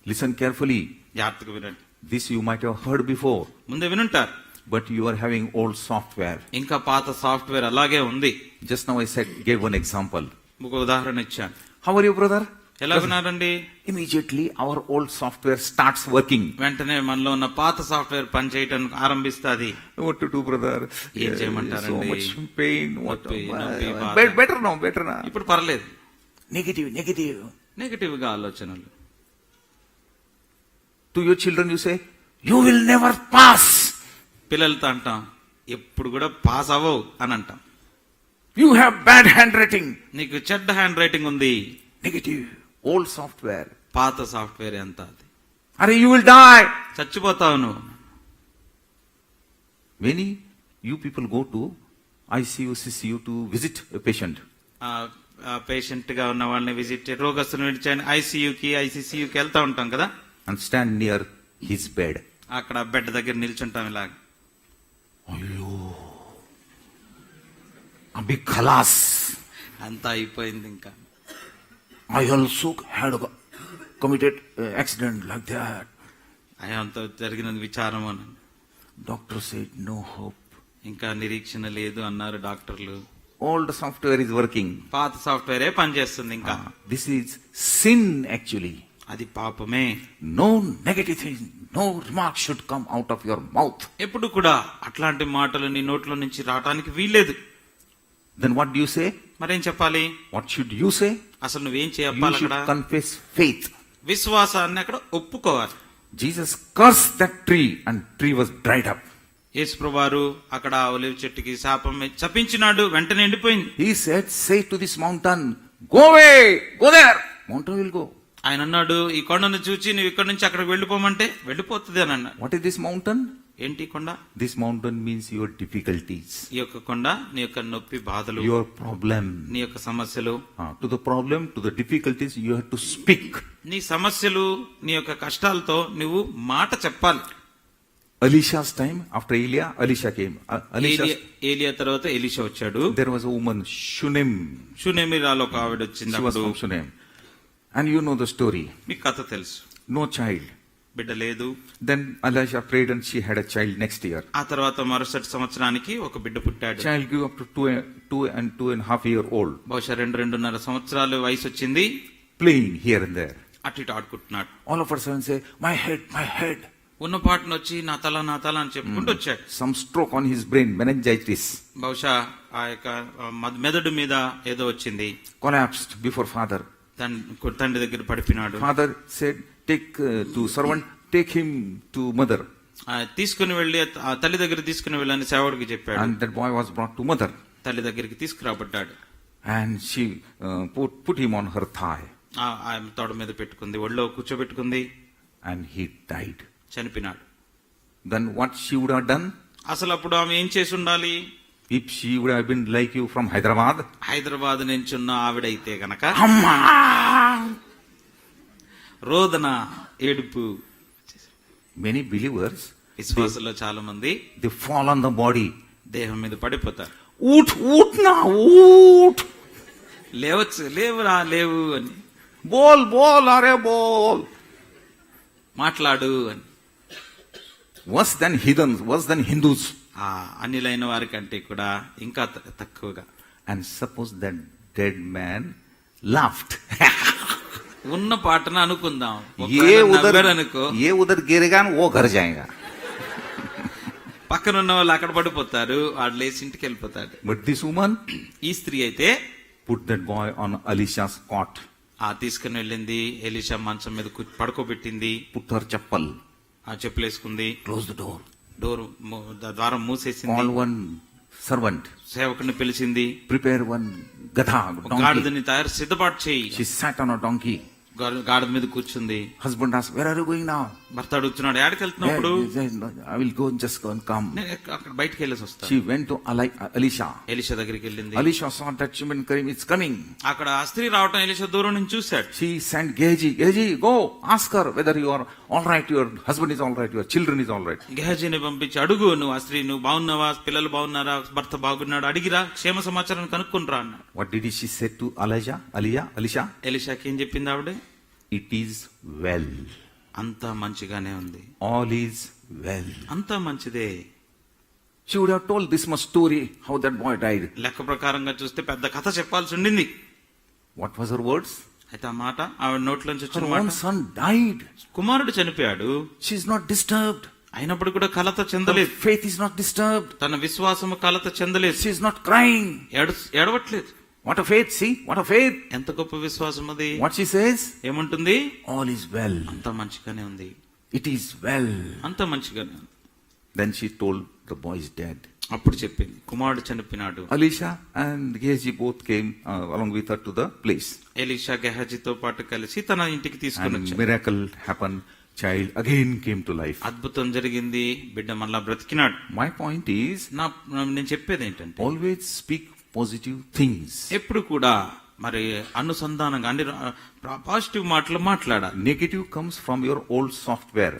Listen carefully. జాగ్రత్తగా వినండి. This you might have heard before, ముందే వినుంటారు, but you are having old software. ఇంకా పాత సాఫ్ట్వేర్ అలాగే ఉంది. Just now I gave one example. ఒక ఉదాహరణ ఇచ్చాను. How are you, brother? ఎలా విన్నారండి? Immediately our old software starts working. వెంటనే మనలో ఉన్న పాత software పనిచేయటానికి ఆరంభిస్తుంది. What to do, brother? ఏం చేయమంటారండి? So much pain. నొప్పి, బాధ. Better now. ఇప్పుడు పర్లేదు. Negative. నెగటివ్ గా ఆలోచనలు. To your children you say, you will never pass. పిల్లలతో అంటాం, ఎప్పుడు కూడా పాస్ అవ్వవు అని అంటాం. You have bad handwriting. నీకు చెడ్డ హ్యాండ్ రైటింగ్ ఉంది. Negative. Old software. పాత సాఫ్ట్వేర్ ఎంత అది. Are you will die. చచ్చిపోతావు నువ్వు. Many you people go to ICU, CCU to visit a patient. Patient గా ఉన్న వాళ్ళని విజిట్, రోగస్తుని విడిచాయని ఐసీయూకి వెళ్తా ఉంటాం కదా, And stand near his bed. అక్కడ బెడ్ దగ్గర నిల్చుంటాం ఇలాగ. అయ్యో అభి ఖలాస్, అంతా అయిపోయింది. ఇంకా I also had committed accident like that. అంత జరిగిన విచారం అని. Doctor said no hope. ఇంకా నిరీక్షణ లేదు అన్నారు డాక్టర్లు. Old software is working. పాత సాఫ్ట్వేరే పనిచేస్తుంది. ఇంకా This is sin actually. అది పాపమే. No negative thing, no remark should come out of your mouth. ఎప్పుడు కూడా అట్లాంటి మాటలు నీ నోట్లో నుంచి రావడానికి వీల్లేదు. Then what do you say? మరేం చెప్పాలి? What should you say? అసలు నువ్వేం You చెప్పాలి? should అక్కడ confess faith. విశ్వాసాన్ని అక్కడ ఒప్పుకోవాలి. Jesus cursed that tree and tree was dried up. యేసుప్రభువారు అక్కడ ఒలివ చెట్టుకి శాపం శపించినాడు, వెంటనే ఎండిపోయింది. He said, say to this mountain, go away, go there. Mountain will go. ఆయన అన్నాడు, ఈ కొండను చూచి నువ్వు ఇక్కడ నుంచి అక్కడికి వెళ్ళిపోమంటే వెళ్ళిపోతుంది అని అన్నాడు. What is this mountain? ఏంటి కొండ? This mountain means your difficulties, ఈ యొక్క కొండ నీ యొక్క నొప్పి, బాధలు, your problem. నీ యొక్క సమస్యలు. To the problem, to the difficulties, you have to speak. నీ సమస్యలు, నీ యొక్క కష్టాలతో నువ్వు మాట చెప్పాలి. Elisha's time, after Elisha came. ఏలియా తర్వాత ఎలీషా వచ్చాడు. There was a woman, Shunem. షూనేమిరాలో ఒక ఆవిడ వచ్చింది. She was from Shunem. And you know the story. మీకు కథ తెలుసు. No child. బిడ్డ లేదు. Then Elisha prayed and she had a child next year. ఆ తర్వాత మరుసటి సంవత్సరానికి ఒక బిడ్డ పుట్టాడు. Child grew up to 2.5 years old. బహుశా 2.5 సంవత్సరాలు వయసు వచ్చింది. Playing here and there. అటు ఇటు ఆడుకుంటున్నాడు. All of a sudden say, my head. ఉన్న పాటను వచ్చి నా తల అని చెప్పుకుంటూ వచ్చాడు. Some stroke on his brain, meningitis. బహుశా ఆ యొక్క మెదడు మీద ఏదో వచ్చింది. Collapsed before father. తండ్రి దగ్గర పడిపోయినాడు. Father said, take him to mother. తీసుకుని వెళ్ళి ఆ తల్లి దగ్గర తీసుకుని వెళ్ళని సేవకుడికి చెప్పాడు. And that boy was brought to mother. తల్లి దగ్గరికి తీసుకురాబడ్డాడు. And she put him on her thigh. ఆయన తోడ మీద పెట్టుకుంది, ఒళ్ళో కూర్చోబెట్టుకుంది. And he died. చనిపోయినాడు. Then what she would have done? అసలు అప్పుడు ఆమె ఏం చేసి ఉండాలి? If she would have been like you from Hyderabad. Hyderabad నుంచి ఉన్న ఆవిడైతే గనక Amma! రోదన, ఏడుపు. Many believers, విశ్వాసంలో చాలా మంది they fall on the body. దేహం మీద పడిపోతారు. Oot na, oot. లేవచ్చు, లేవురా లేవు అని, Bol, are bol. మాట్లాడు అని. Worse than heathens, worse than Hindus. అన్యులైన వారికంటే కూడా ఇంకా తక్కువగా. And suppose that dead man laughed. ఉన్న పాటను అనుకుందాం. అనుకో, ఏ ఉదర్ గిరేగా ఓ ఘర్ జాయేగా. పక్కన ఉన్న వాళ్ళు అక్కడ పడిపోతారు, వాడు లేచి ఇంటికి వెళ్ళిపోతాడు. But this woman, ఈ స్త్రీ అయితే put that boy on Elisha's cot. తీసుకుని వెళ్ళింది, ఎలీషా మంచం మీద పడుకోబెట్టింది. Put her chappal. చెప్పులు వేసుకుంది. Close the door. ద్వారం మూసేసింది. Call one servant. సేవకుని పిలిచింది. Prepare one gadha, donkey. గాడిదని సిద్ధపాటు చేయి. She sat on a donkey. గాడిద మీద కూర్చుంది. Husband asked, "Where are you going now?" భర్త అడుగుతున్నాడు, ఎక్కడికి వెళ్తున్నప్పుడు? He said, "No, I will go and just go and come." నేను అక్కడ బయటికి వెళ్ళేసి వస్తాను. She went to Elisha. Elisha దగ్గరికి వెళ్ళింది. Elisha saw that woman coming, it's coming. అక్కడ ఆ స్త్రీ రావటం ఎలీషా దూరం నుంచి చూశాడు. She sent Gehazi, go ask her whether you are all right, your husband is all right, your children is all right. గెహజీని పంపించి అడుగు, నువ్వు ఆ స్త్రీ నువ్వు బాగున్నావా, పిల్లలు బాగున్నారా, భర్త బాగున్నాడు, అడిగిరా, క్షేమ సమాచారం కనుక్కుంటా అన్నాడు. What did she say to Elisha? ఎలీషాకి ఏం చెప్పింది ఆవిడ? It is well. అంతా మంచిగానే ఉంది. All is well. అంతా మంచిదే. She would have told this much story, how that boy died. లెక్క ప్రకారంగా చూస్తే పెద్ద కథ చెప్పాల్సి ఉండింది. What was her words? అయితే ఆ మాట ఆవిడ నోట్లోంచి Her వచ్చిన own మాట, son died. కుమారుడు చనిపోయాడు, She is not disturbed. అయినప్పుడు కూడా కలత Her చెందలేదు. faith is not disturbed. తన విశ్వాసము కలత చెందలేదు. She is not crying. ఏడవట్లేదు. What a faith, see? What a faith. ఎంత గొప్ప విశ్వాసం అది. What she says? ఏముంటుంది? All is well. అంతా మంచిగానే ఉంది. It is well. అంతా మంచిగానే ఉంది. Then she told the boy is dead. అప్పుడు చెప్పింది, కుమారుడు చనిపోయినాడు. Elisha and Gehazi both came along with her to the place. ఎలీషా గెహజీతో పాటు కలిసి తన ఇంటికి తీసుకుని And వచ్చాడు. miracle happened. Child again came to life. అద్భుతం జరిగింది, బిడ్డ మళ్ళా బ్రతికినాడు. My point is, నేను చెప్పేది ఏంటంటే, always speak positive things. ఎప్పుడు కూడా మరి అనుసంధానంగా అన్ని పాజిటివ్ మాటలు మాట్లాడాలి. Negative comes from your old software.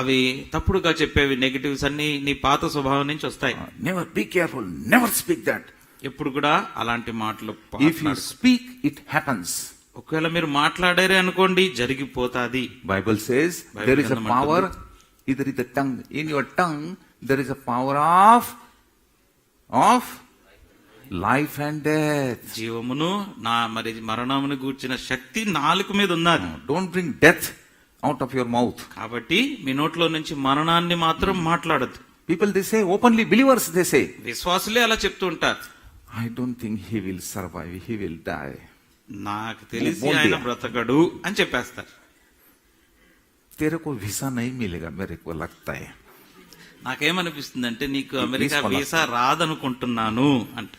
అవి తప్పుడుగా చెప్పేవి నెగటివ్స్ అన్ని నీ పాత స్వభావం నుంచి వస్తాయి. Never be careful. Never speak that. ఎప్పుడు కూడా అలాంటి మాటలు If you speak, it happens. ఒకవేళ మీరు మాట్లాడారే అనుకోండి, జరిగిపోతాది. Bible says there is a గ్రంథం power అంటుంది. either in the tongue. In your tongue there is a power of life and death. జీవమును మరి మరణమును గూర్చిన శక్తి నాలుక మీద ఉన్నది. Don't bring death out of your mouth. కాబట్టి మీ నోట్లో నుంచి మరణాన్ని మాత్రం మాట్లాడద్దు. People they say openly, believers they say, విశ్వాసులే అలా చెప్తూ ఉంటారు. I don't think he will survive, he will die. నాకు తెలిసి Won't ఆయన be. బ్రతకడు అని చెప్పేస్తారు. तेरे को वीसा नहीं मिलेगा मेरे को लगता है. నాకేమనిపిస్తుంది అంటే, నీకు అమెరికా Please follow. వీసా రాదనుకుంటున్నాను అంటే.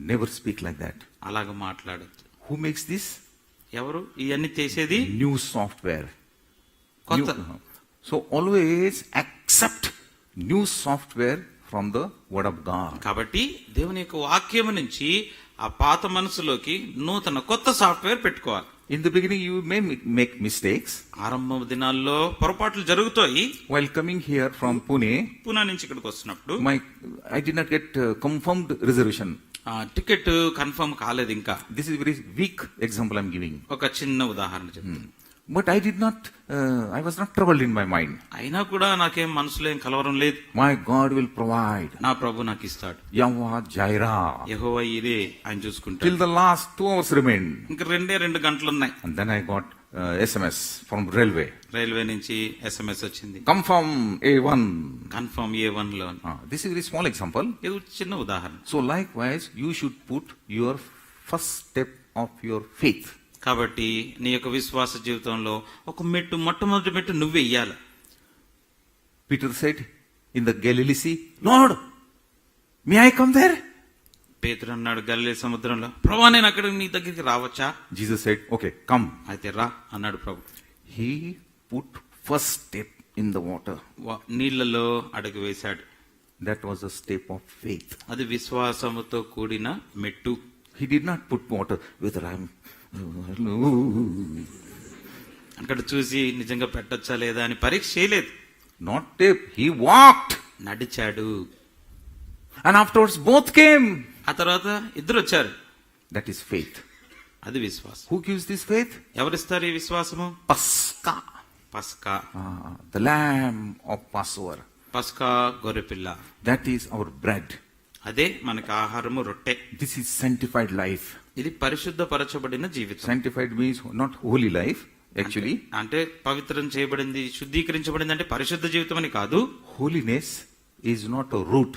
Never speak like that. అలాగ మాట్లాడద్దు. Who makes this? ఎవరు ఇవన్నీ చేసేది? New software. కొత్త. So always accept new software from the word of God. కాబట్టి దేవుని యొక్క వాక్యం నుంచి ఆ పాత మనసులోకి నూతన కొత్త సాఫ్ట్వేర్ పెట్టుకోవాలి. In the beginning you may make mistakes. ఆరంభ దినాల్లో పొరపాట్లు జరుగుతాయి. While coming here from Pune, Poona నుంచి ఇక్కడికి వస్తున్నప్పుడు I did not get confirmed reservation. Ticket confirm కాలేదు ఇంకా. This is a very weak example I'm giving. ఒక చిన్న ఉదాహరణ చెప్తాను. But I was not troubled in my mind. అయినా కూడా నాకేం మనసులో ఏం కలవరం లేదు. My God will provide. నా ప్రభు నాకు ఇస్తాడు. Yahweh Jireh. యెహోవా ఇరే, ఆయన చూసుకుంటాడు. Till the last 2 hours remained. ఇంకా 2 గంటలు ఉన్నాయి. And then I got SMS from railway. Railway నుంచి SMS వచ్చింది, Confirm A1. కన్ఫర్మ్ A1 లో. This is a very small example. ఇది చిన్న ఉదాహరణ. So likewise, you should put your first step of your faith. కాబట్టి నీ యొక్క విశ్వాస జీవితంలో ఒక మొట్టమొదటి మెట్టు నువ్వు వెయ్యాలి. Peter said in the Galilee Sea, Lord, may I come there? పేతురు అన్నాడు గలిలే సముద్రంలో, ప్రభువా నేను అక్కడ నీ దగ్గరికి రావచ్చా? Jesus said, okay, come. అయితే రా అన్నాడు ప్రభు. He put first step in the water. నీళ్లలో అడుగు వేశాడు. That was a step of faith. అది విశ్వాసముతో కూడిన మెట్టు. He did not put water whether I'm అక్కడ చూసి నిజంగా పెట్టొచ్చా లేదా అని పరీక్ష చేయలేదు. not step. He walked. నడిచాడు. And afterwards both came. ఆ తర్వాత ఇద్దరు వచ్చారు. That is faith. అది విశ్వాసం. Who gives this faith? ఎవరిస్తారు ఈ విశ్వాసము? Pascha. పస్కా. The lamb of Passover. పస్కా గొర్రెపిల్ల. That is our bread. అదే మనకి ఆహారము, రొట్టె. This is sanctified life. ఇది పరిశుద్ధపరచబడిన జీవితం. Sanctified means not holy life, actually. అంటే పవిత్రం చేయబడింది, శుద్ధీకరించబడింది అంటే పరిశుద్ధ జీవితం అని కాదు. Holiness is not a root,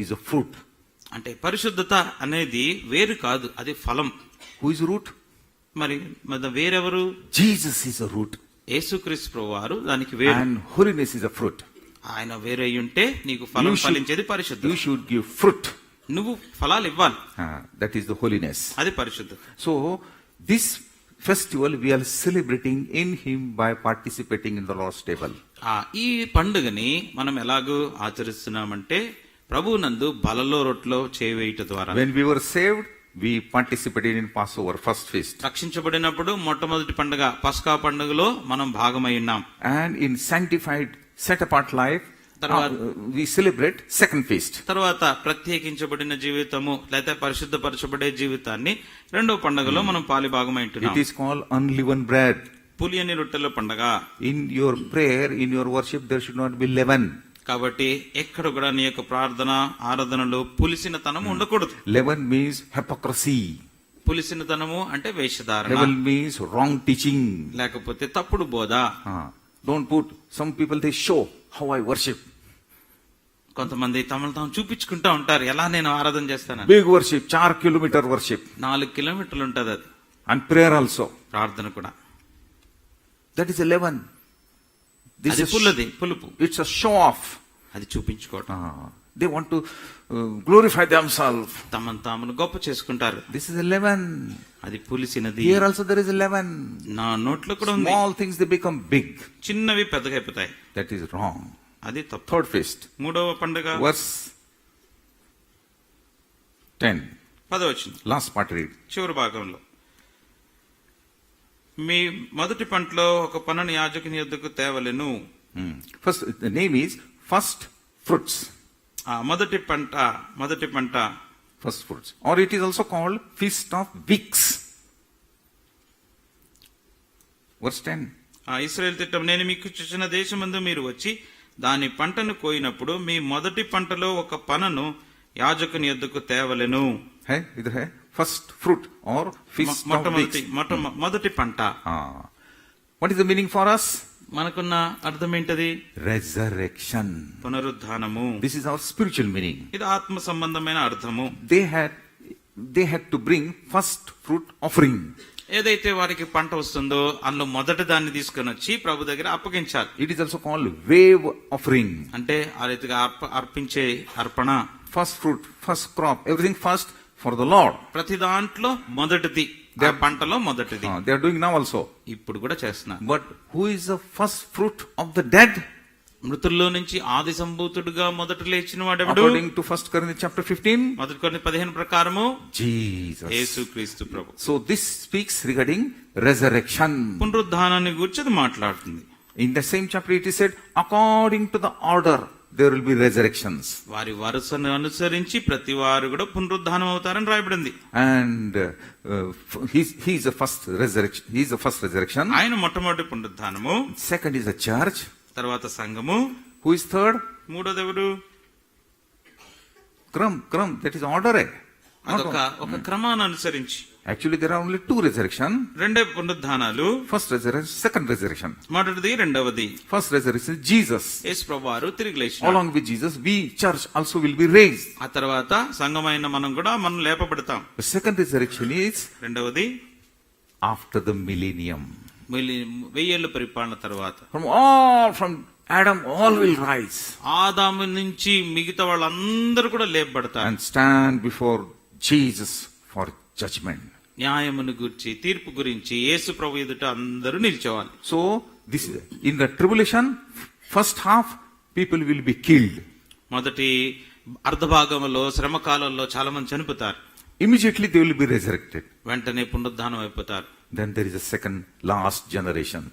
is a fruit. అంటే పరిశుద్ధత అనేది వేరు కాదు, అది ఫలం. Who is root? మరి వేరెవరు? Jesus is a root. యేసుక్రీస్తు ప్రభువారు దానికి వేరు. And holiness is a fruit. ఆయన వేరే ఉంటే నీకు ఫలం ఫలించేది పరిశుద్ధం. You should give fruit. నువ్వు ఫలాలు ఇవ్వాలి. That is the holiness. అది పరిశుద్ధం. So This festival we are celebrating in Him by participating in the Lord's table. ఈ పండుగని మనం ఎలాగూ ఆచరిస్తున్నామంటే ప్రభువునందు బలలో రొట్టెలో చేయవేయుట ద్వారా. When we were saved, we participated in Passover, first feast. రక్షించబడినప్పుడు మొట్టమొదటి పండుగ పస్కా పండుగలో మనం భాగమై ఉన్నాం. And in sanctified, set apart life, తర్వాత we celebrate second feast. తర్వాత ప్రత్యేకించబడిన జీవితము లేదా పరిశుద్ధపరచబడే జీవితాన్ని రెండో పండుగలో మనం పాలి భాగమై ఉంటున్నాం. It is called unleavened bread. పులియని రొట్టెల పండుగ. In your prayer, in your worship, there should not be leaven. కాబట్టి ఎక్కడ కూడా నీ యొక్క ప్రార్థన ఆరాధనలో పులిసిన తనము ఉండకూడదు. Leaven means hypocrisy. పులిసిన తనము అంటే వేషధారణ, Leaven means wrong teaching. లేకపోతే తప్పుడు బోధ. Don't put, some people they show how I worship. కొంతమంది తమను తాము చూపించుకుంటా ఉంటారు, ఎలా నేను ఆరాధన చేస్తాను. Big worship, 4 kilometer worship. 4 కిలోమీటర్లు ఉంటది అది. And prayer also. ప్రార్థన కూడా. That is a leaven. This అది is పుల్లది, పులుపు. it's a show off. అది చూపించుకోవటం. They want to glorify themselves. తమను తామును గొప్ప చేసుకుంటారు. This is a leaven. అది పులిసినది. Here also there is a leaven. నా నోట్లో కూడా ఉంది. Small things they become big. చిన్నవి పెద్దగా అయిపోతాయి. That is wrong. అది తప్పు. Third feast. మూడవ పండుగ Verse 10. 10వ వచనం. Last part read. చివరి భాగంలో, మీ మొదటి పంటలో ఒక పనను యాజకుని యొద్దకు తేవలెను. First, the name is first fruits. మొదటి పంట. First fruits. Or it is also called Feast of Weeks. Verse 10. ఇశ్రాయేలు తిట్టం, నేను మీకు చూసిన దేశమందు మీరు వచ్చి దాని పంటను కోయినప్పుడు మీ మొదటి పంటలో ఒక పనను యాజకుని యొద్దకు తేవలెను. Hey, either hai first fruit or feast of weeks. మొదటి పంట. What is the meaning for us? మనకున్న అర్థం ఏంటది? Resurrection. పునరుద్ధానము. This is our spiritual meaning. ఇది ఆత్మ సంబంధమైన అర్థము. They had to bring first fruit offering. ఏదైతే వారికి పంట వస్తుందో అందులో మొదటి దాన్ని తీసుకొని వచ్చి ప్రభు దగ్గర అప్పగించాలి. It is also called wave offering. అంటే ఆ రీతిగా అర్పించే అర్పణ. First fruit, first crop, everything first for the Lord. ప్రతి దాంట్లో మొదటిది, పంటలో మొదటిది. They are doing now also. ఇప్పుడు కూడా చేస్తున్నారు. But who is the first fruit of the dead? మృతుల్లో నుంచి ఆది సంభూతుడుగా మొదట లేచిన వాడెవడు? According to 1 Corinthians chapter 15. మొదటి కొరింథీ 15 ప్రకారము Jesus. యేసుక్రీస్తు ప్రభు. So this speaks regarding resurrection. పునరుద్ధానాన్ని గురించి మాట్లాడుతుంది. In the same chapter it is said, according to the order there will be resurrections. వారి వరుసను అనుసరించి ప్రతి వారు కూడా పునరుద్ధానం అవుతారని రాయబడింది. And he is the first resurrection. He is the first resurrection. ఆయన మొట్టమొదటి పునరుద్ధానము. Second is the church. తర్వాత సంఘము. Who is third? మూడోది ఎవరు? Crumb. That is order. ఒక క్రమాన్ని అనుసరించి. Actually there are only two resurrection. రెండే పునరుద్ధానాలు. First resurrection, second resurrection. మొదటిది, రెండవది. First resurrection is Jesus. యేసు ప్రభువారు తిరిగి లేచినాడు. Along with Jesus, we church also will be raised. ఆ తర్వాత సంఘమైన మనం కూడా మనం లేపబడతాం. The second resurrection is రెండవది after the millennium. 1000 ఏళ్ల పరిపాలన తర్వాత. From Adam all will rise. ఆదాము నుంచి మిగతా వాళ్ళందరూ కూడా లేపబడతారు. And stand before Jesus for judgment. న్యాయమును గురించి, తీర్పు గురించి యేసు ప్రభు ఎదుట అందరూ నిల్చోవాలి. So this in the tribulation first half people will be killed. మొదటి అర్ధభాగంలో శ్రమ కాలంలో చాలా మంది చనిపోతారు. Immediately they will be resurrected. వెంటనే పునరుద్ధానం అయిపోతారు. Then there is a second last generation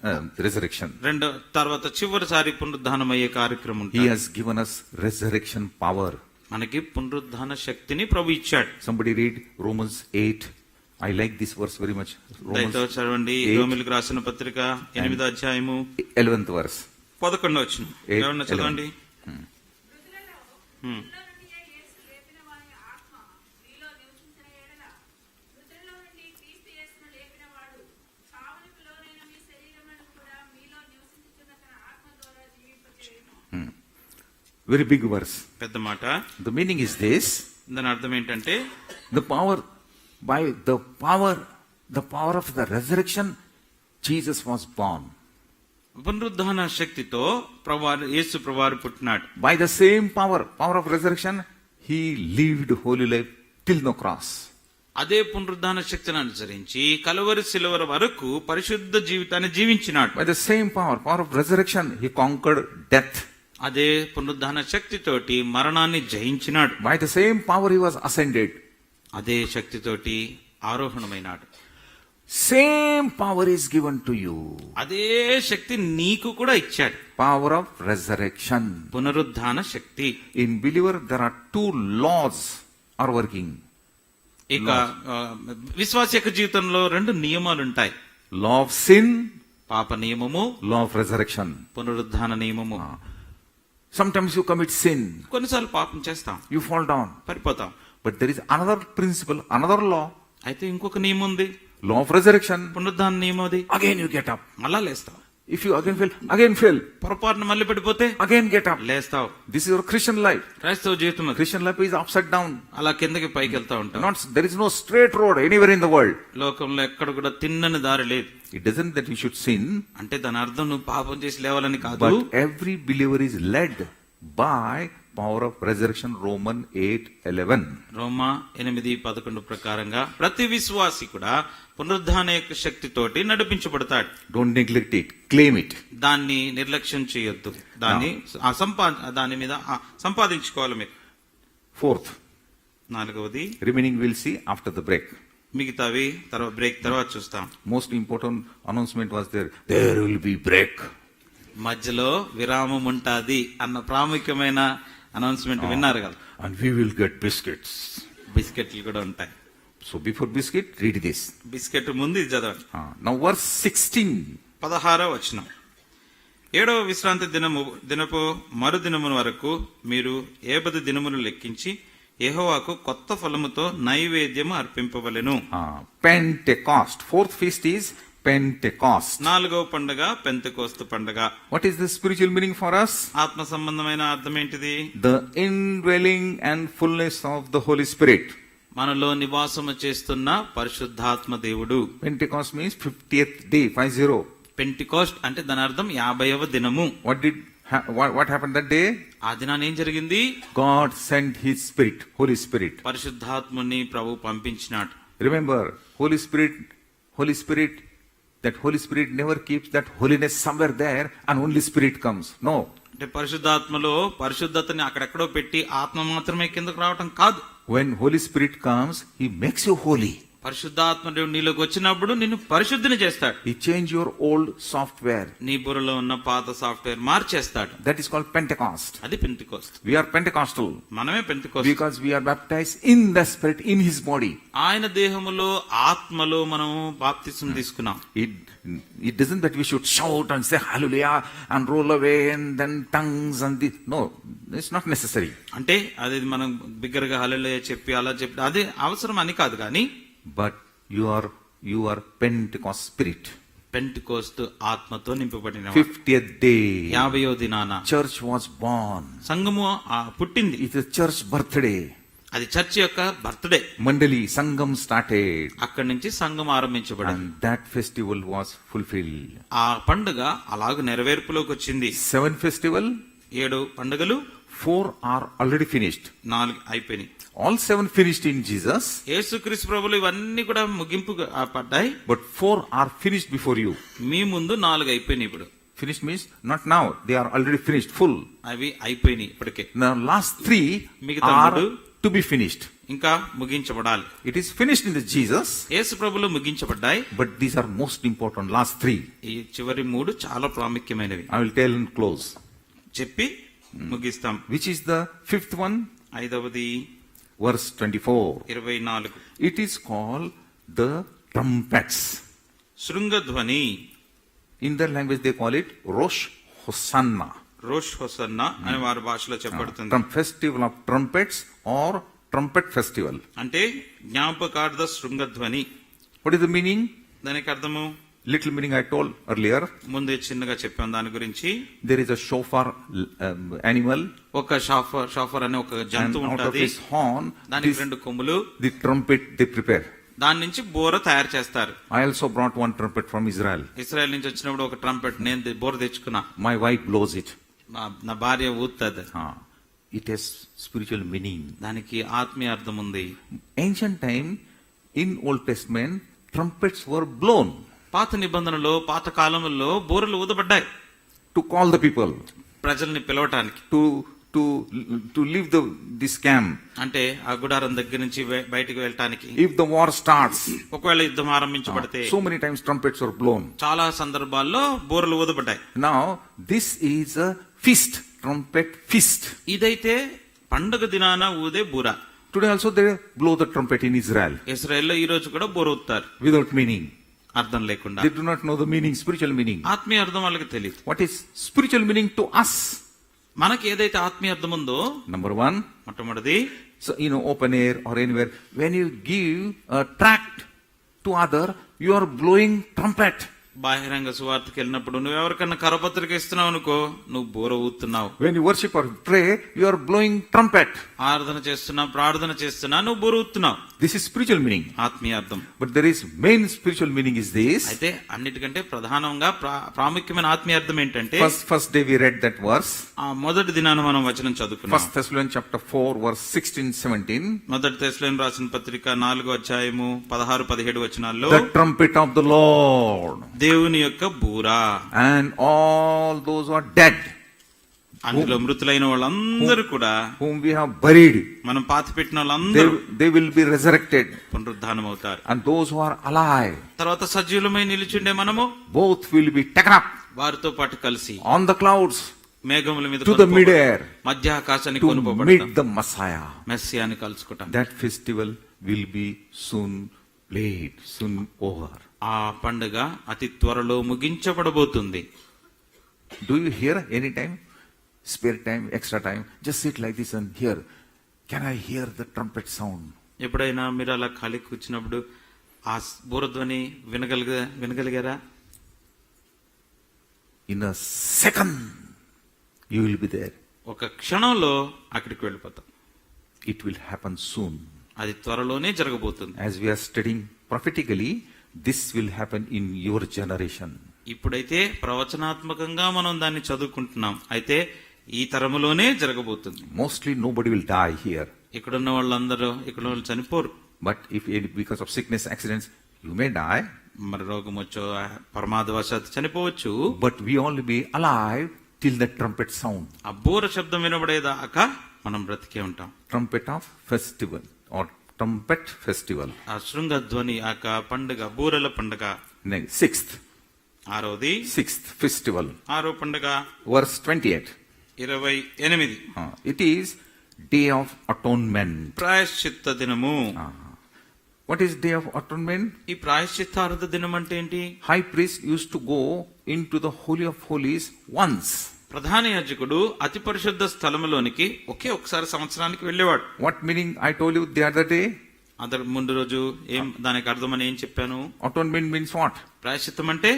resurrection. రెండో తర్వాత చివరిసారి పునరుద్ధానం అయ్యే కార్యక్రమం ఉంటుంది. He has given us resurrection power. మనకి పునరుద్ధాన శక్తిని ప్రభు ఇచ్చాడు. Somebody read Romans 8. I like this verse very much. దయతో చదవండి. రోమీయులకు రాసిన పత్రిక 8వ అధ్యాయము 11th verse. 11వ వచనం. ఎవరన్నా చదవండి. Very big verse. పెద్ద మాట. The meaning is this. దాని అర్థం ఏంటంటే The power of the resurrection, Jesus was born. పునరుద్ధాన శక్తితో యేసు ప్రభువారు పుట్టినాడు. By the same power of resurrection, he lived holy life till the cross. అదే పునరుద్ధాన శక్తిని అనుసరించి కలువరి శిలువ వరకు పరిశుద్ధ జీవితాన్ని జీవించినాడు. By the same power of resurrection, he conquered death. అదే పునరుద్ధాన శక్తితోటి మరణాన్ని జయించినాడు. By the same power, he was ascended. అదే శక్తితోటి ఆరోహణమైనాడు. Same power is given to you. అదే శక్తి నీకు కూడా ఇచ్చాడు. Power of resurrection. పునరుద్ధాన శక్తి. In believer, there are two laws are working. ఇక విశ్వాస యొక్క జీవితంలో రెండు నియమాలు ఉంటాయి. Law of sin, పాప నియమము, law of resurrection. పునరుద్ధాన నియమము. Sometimes you commit sin, కొన్నిసార్లు పాపం చేస్తాం, you fall down. పడిపోతాం. But there is another principle, another law, అయితే ఇంకొక నియమం ఉంది, law of resurrection. పునరుద్ధాన నియమం. అది Again you get up. మళ్ళా లేస్తావు. If you again fail, పొరపాటున మళ్ళీ పడిపోతే again get up. లేస్తావు. This is your Christian life. క్రైస్తవ జీవితం అది. Christian life is upside down. అలా కిందకి పైకి వెళ్తా ఉంటాం. There is no straight road anywhere in the world. లోకంలో ఎక్కడ కూడా తిన్నని దారి లేదు. It doesn't that you should sin, అంటే దాని అర్థం నువ్వు పాపం చేసి లేవాలని కాదు. but every believer is led by power of resurrection. Romans 8:11. రోమా 8:11 ప్రకారంగా ప్రతి విశ్వాసి కూడా పునరుద్ధాన యొక్క శక్తితోటి నడిపించబడతాడు. Don't neglect it. Claim it. దాన్ని నిర్లక్ష్యం చేయొద్దు. దాన్ని దాని మీద సంపాదించుకోవాలి మీరు. Fourth, నాలుగవది, remaining we'll see after the break. మిగతావి తర్వాత బ్రేక్ తర్వాత చూస్తాం. Most important announcement was there. There will be break. మధ్యలో విరామం ఉంటాది అన్న ప్రాముఖ్యమైన అనౌన్స్మెంట్ విన్నారు కదా. And we will get biscuits. బిస్కెట్లు కూడా ఉంటాయి. So before biscuit, read this. Biscuit ముందు ఇది చదవండి. Now verse 16. 16వ వచనం. 7వ విశ్రాంతి దినపు మరుదినము వరకు మీరు 70 దినములు లెక్కించి యెహోవాకు కొత్త ఫలముతో నైవేద్యము అర్పింపవలెను. Pentecost. Fourth feast is Pentecost. 4వ పండుగ పెంతెకోస్తు పండుగ. What is the spiritual meaning for us? ఆత్మ సంబంధమైన అర్థం ఏంటిది? The indwelling and fullness of the Holy Spirit. మనలో నివాసము చేస్తున్న పరిశుద్ధాత్మ దేవుడు. Pentecost means 50th day, 50. Pentecost అంటే దాని అర్థం 50వ దినము. What happened that day? ఆ దినాన్ని ఏం జరిగింది? God sent His Spirit, Holy Spirit. పరిశుద్ధాత్మని ప్రభు పంపించినాడు. Remember, Holy Spirit, that Holy Spirit never keeps that holiness somewhere there and only Spirit comes. No. అంటే పరిశుద్ధాత్మలో పరిశుద్ధతని అక్కడెక్కడో పెట్టి ఆత్మ మాత్రమే కిందకు రావటం కాదు. When Holy Spirit comes, He makes you holy. పరిశుద్ధాత్మ దేవుడు నీలోకి వచ్చినప్పుడు నిన్ను పరిశుద్ధిని చేస్తాడు. He change your old software. నీ బుర్రలో ఉన్న పాత software మార్చేస్తాడు. That is called Pentecost. అది పెంతికోస్తు. We are Pentecostal మనమే Pentecost. because we are baptized in the Spirit, in His body. ఆయన దేహములో ఆత్మలో మనం బాప్తిసం తీసుకున్నాం. It doesn't that we should shout and say hallelujah and roll away and then tongues and this. No, it's not necessary. అంటే అది మనం బిగ్గరగా హల్లెలూయా చెప్పి అలా చెప్పి అది అవసరం అని కాదు కానీ, but you are Pentecost spirit. Pentecost ఆత్మతో నింపబడిన 50th day 50వ దినాన church was born. సంఘము పుట్టింది. It is church birthday. అది చర్చ్ యొక్క బర్త్డే. Mandali Sangam started. అక్కడి నుంచి సంఘం ఆరంభించబడింది. And that festival was fulfilled. ఆ పండుగ అలాగ నెరవేర్పులోకి వచ్చింది. 7 festival, 7 పండుగలు, 4 are already finished. 4 అయిపోయినాయి. All 7 finished in Jesus. యేసుక్రీస్తు ప్రభువులు ఇవన్నీ కూడా ముగింపు పడ్డాయి. But 4 are finished before you. మీ ముందు 4 అయిపోయినాయి. ఇప్పుడు Finished means not now. They are already finished, full. అవి అయిపోయినాయి ఇప్పటికే. Now last 3 మిగతా are 3 to be finished. ఇంకా ముగించబడాలి. It is finished in the Jesus. యేసు ప్రభువులు ముగించబడ్డాయి. But these are most important. Last 3. ఈ చివరి 3 చాలా ప్రాముఖ్యమైనవి. I will tell and close. చెప్పి ముగిస్తాం. Which is the 5th one? 5వది Verse 24. 24. It is called the trumpets. శృంగధ్వని. In their language they call it Rosh Hosanna. Roche hosanna అని వారి భాషలో చెప్పబడుతుంది. Festival of trumpets or trumpet festival. అంటే జ్ఞాపకార్థ శృంగధ్వని. What is the meaning? దానికి అర్థము Little meaning I told earlier. ముందే చిన్నగా చెప్పాను దాని గురించి. There is a shofar animal. ఒక షాఫర్ అనే ఒక And జంతువు out of ఉంటది. his horn, దానికి 2 కొమ్ములు. the trumpet they prepare. దాని నుంచి బోర తయారు చేస్తారు. I also brought one trumpet from Israel. ఇశ్రాయెల్ నుంచి వచ్చినప్పుడు ఒక ట్రంపెట్ నేను బోర తెచ్చుకున్నా. My wife blows it. నా భార్య ఊత్తది. It has spiritual meaning. దానికి ఆత్మీయ అర్థం ఉంది. Ancient time, in Old Testament, trumpets were blown పాత నిబంధనలో పాత కాలంలో బూరలు ఊదబడ్డాయి to call the people ప్రజల్ని పిలవటానికి, to leave this camp. అంటే ఆ గుడారం దగ్గర నుంచి బయటికి వెళ్ళటానికి. If the war starts, ఒకవేళ యుద్ధం ఆరంభించబడితే so many times trumpets were blown. చాలా సందర్భాల్లో బూరలు ఊదబడ్డాయి. Now, this is a feast, trumpet feast. ఇదైతే పండుగ దినాన ఊదే బూర. Today also they blow the trumpet in Israel ఇశ్రాయేల్లో ఈ రోజు కూడా బూర ఊదుతారు, without meaning. అర్థం లేకుండా. They do not know the meaning, spiritual meaning. ఆత్మీయ అర్థం వాళ్ళకి తెలియదు. What is spiritual meaning to us? మనకి ఏదైతే ఆత్మీయ అర్థం ఉందో, Number one, మొట్టమొదటిది, so open air or anywhere, when you give a tract to other, you are blowing trumpet. బహిరంగ సువార్తకి వెళ్ళినప్పుడు నువ్వు ఎవరికన్నా కరపత్రిక ఇస్తున్నావు అనుకో, నువ్వు బూర ఊతున్నావు. When you worship or pray, you are blowing trumpet. ఆరాధన చేస్తున్నా, ప్రార్థన చేస్తున్నా, నువ్వు బూర ఊతున్నావు. This is spiritual meaning. ఆత్మీయ అర్థం. But there is main spiritual meaning is this. అయితే అన్నిటికంటే ప్రధానంగా ప్రాముఖ్యమైన ఆత్మీయ అర్థం ఏంటంటే, First day we read that verse. ఆ మొదటి దినాన మనం వచనం చదువుకున్నాం. 1 Thessalonians chapter 4 verse 16-17. మొదటి తెస్సలోనికీయులకు రాసిన పత్రిక 4:16-17 వచనాల్లో, The trumpet of the Lord దేవుని యొక్క బూర, and all those who are dead, అందులో మృతులైన వాళ్ళందరూ కూడా, whom we have buried, మనం పాతి పెట్టిన వాళ్ళందరూ they will be resurrected. పునరుద్ధానం అవుతారు. And those who are alive, తర్వాత సజీవులమై నిలిచిండే మనము both will be taken up వారితో పాటు కలిసి on the clouds మేఘముల మీద to the mid-air మధ్య ఆకాశానికి to కొనుకోబడతాం. meet the Messiah. మెస్సియాని కలుసుకుంటాం. That festival will be soon played, soon over. ఆ పండుగ అతి త్వరలో ముగించబడబోతుంది. Do you hear any time? Spare time, extra time? Just sit like this and hear. Can I hear the trumpet sound? ఎప్పుడైనా మీరు అలా ఖాళీ కూర్చున్నప్పుడు ఆ బూరధ్వని వినగలిగారా? In a second, you will be there. ఒక క్షణంలో అక్కడికి వెళ్ళిపోతాం. It will happen soon. అది త్వరలోనే జరగబోతుంది. As we are studying prophetically, this will happen in your generation. ఇప్పుడైతే ప్రవచనాత్మకంగా మనం దాన్ని చదువుకుంటున్నాం, అయితే ఈ తరములోనే జరగబోతుంది. Mostly nobody will die here. ఇక్కడున్న వాళ్ళందరూ ఇక్కడ వాళ్ళు చనిపోరు. But if because of sickness, accidents, you may die. మరి రోగం వచ్చో ప్రమాదవశాత్తు చనిపోవచ్చు. But we all be alive till the trumpet sound. ఆ బూర శబ్దం వినబడేదాకా మనం బ్రతికే ఉంటాం. Trumpet of festival or trumpet festival. ఆ శృంగ ధ్వని, ఆ పండుగ, బూరల పండుగ. Sixth festival. ఆరో పండుగ, Verse 28. 28. It is Day of Atonement. ప్రాయశ్చిత్త దినము. What is Day of Atonement? ఈ ప్రాయశ్చిత్తార్థ దినం అంటే ఏంటి? High priest used to go into the Holy of Holies once. ప్రధాన యాజకుడు అతి పరిశుద్ధ స్థలములోనికి ఒకసారి సంవత్సరానికి వెళ్ళేవాడు. What meaning I told you the other day? Other ముందు రోజు దానికి అర్థమని ఏం చెప్పాను? Atonement means what? ప్రాయశ్చిత్తం అంటే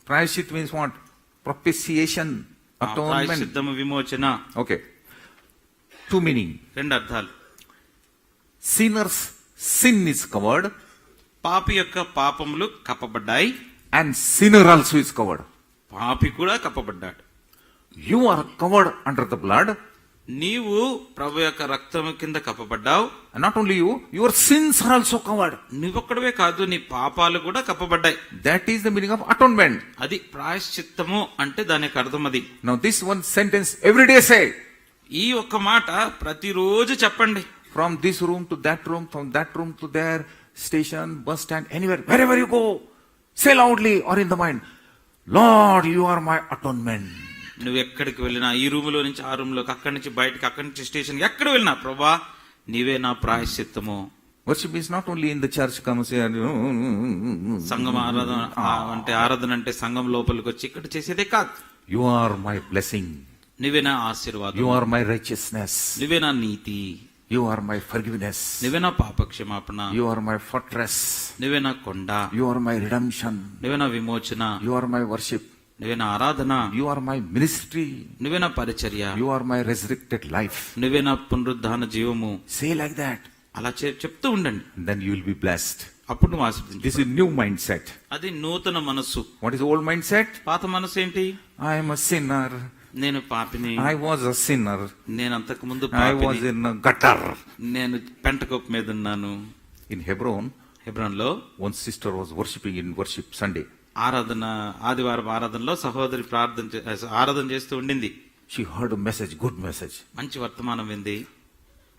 Prayashit means what? Propitiation. Atonement. ప్రాయశ్చిత్తము, విమోచన. Okay. Two meaning. రెండు అర్థాలు. Sinner's sin is covered. పాపి యొక్క పాపములు కప్పబడ్డాయి. And sinner also is covered. పాపి కూడా కప్పబడ్డాడు. You are covered under the blood. నీవు ప్రభు యొక్క రక్తము కింద కప్పబడ్డావు. And not only you, your sins are also covered. నువ్వొక్కడవే కాదు, నీ పాపాలు కూడా కప్పబడ్డాయి. That is the meaning of atonement. అది ప్రాయశ్చిత్తము అంటే దాని యొక్క అర్థం అది. Now this one sentence every day say. ఈ ఒక్క మాట ప్రతిరోజు చెప్పండి. From this room to that room, from that room to there, station, bus stand, anywhere, wherever you go, say loudly or in the mind, Lord, you are my atonement. నువ్వు ఎక్కడికి వెళ్ళినా, ఈ రూములో నుంచి ఆ రూమ్ లోకి, అక్కడి నుంచి బయటకి, అక్కడి నుంచి స్టేషన్, ఎక్కడ వెళ్ళినా, ప్రభా నీవే నా ప్రాయశ్చిత్తము. Worship is not only in the church, come say, సంఘం ఆరాధన అంటే ఆరాధన అంటే సంఘం లోపలికి వచ్చి ఇక్కడ చేసేదే కాదు. You are my blessing. నువ్వే నా ఆశీర్వాదం. You are my righteousness. నువ్వే నా నీతి. You are my forgiveness. నువ్వే నా పాప క్షమాపణ. You are my fortress. నువ్వే నా కొండ. You are my redemption. నువ్వే నా విమోచన. You are my worship. నువ్వే నా ఆరాధన. You are my ministry. నువ్వే నా పరిచర్య. You are my resurrected life. నువ్వే నా పునరుద్ధాన జీవము. Say like that. అలా చెప్తూ ఉండండి. Then you will be blessed. అప్పుడు నువ్వు ఆశీర్వదించు. This is new mindset. అది నూతన మనస్సు. What is old mindset? పాత మనసు ఏంటి? I am a sinner. నేను పాపిని, I was a sinner. నేను అంతకు ముందు I was పాపిని, in a gutter. నేను పెంటకొప్పు మీద ఉన్నాను. In Hebron, హెబ్రోన్ లో one sister was worshipping in worship Sunday. ఆదివారం ఆరాధనలో సహోదరి ఆరాధన చేస్తూ ఉండింది. She heard a message, good message. మంచి వర్తమానం వింది.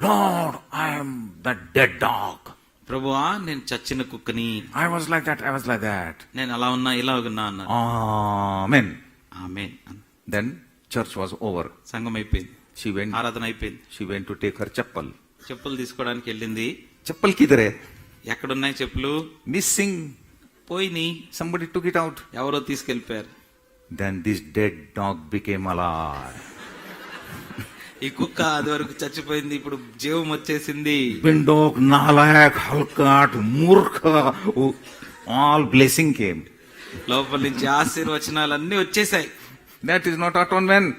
Lord, I am that dead dog. ప్రభువా, నేను చచ్చిన కుక్కని, I was like that, I was like that. నేను అలా ఉన్నా ఇలా ఉన్నా అన్నాను. Amen. Amen. Then church was over. సంఘం అయిపోయింది, She went, ఆరాధన అయిపోయింది. she went to take her chappal. చెప్పులు తీసుకోవడానికి వెళ్ళింది. Chappal kidhar hai? ఎక్కడున్నాయి చెప్పులు? Missing. పోయిని, Somebody took it out. ఎవరో తీసుకెళ్లిపోయారు. Then this dead dog became alive. ఈ కుక్క అది వరకు చచ్చిపోయింది, ఇప్పుడు జీవం వచ్చేసింది. Bindok, nalayak, halkat, murkha, all blessing came. లోపల నుంచి ఆశీర్వచనాలన్నీ వచ్చేసాయి. That is not atonement.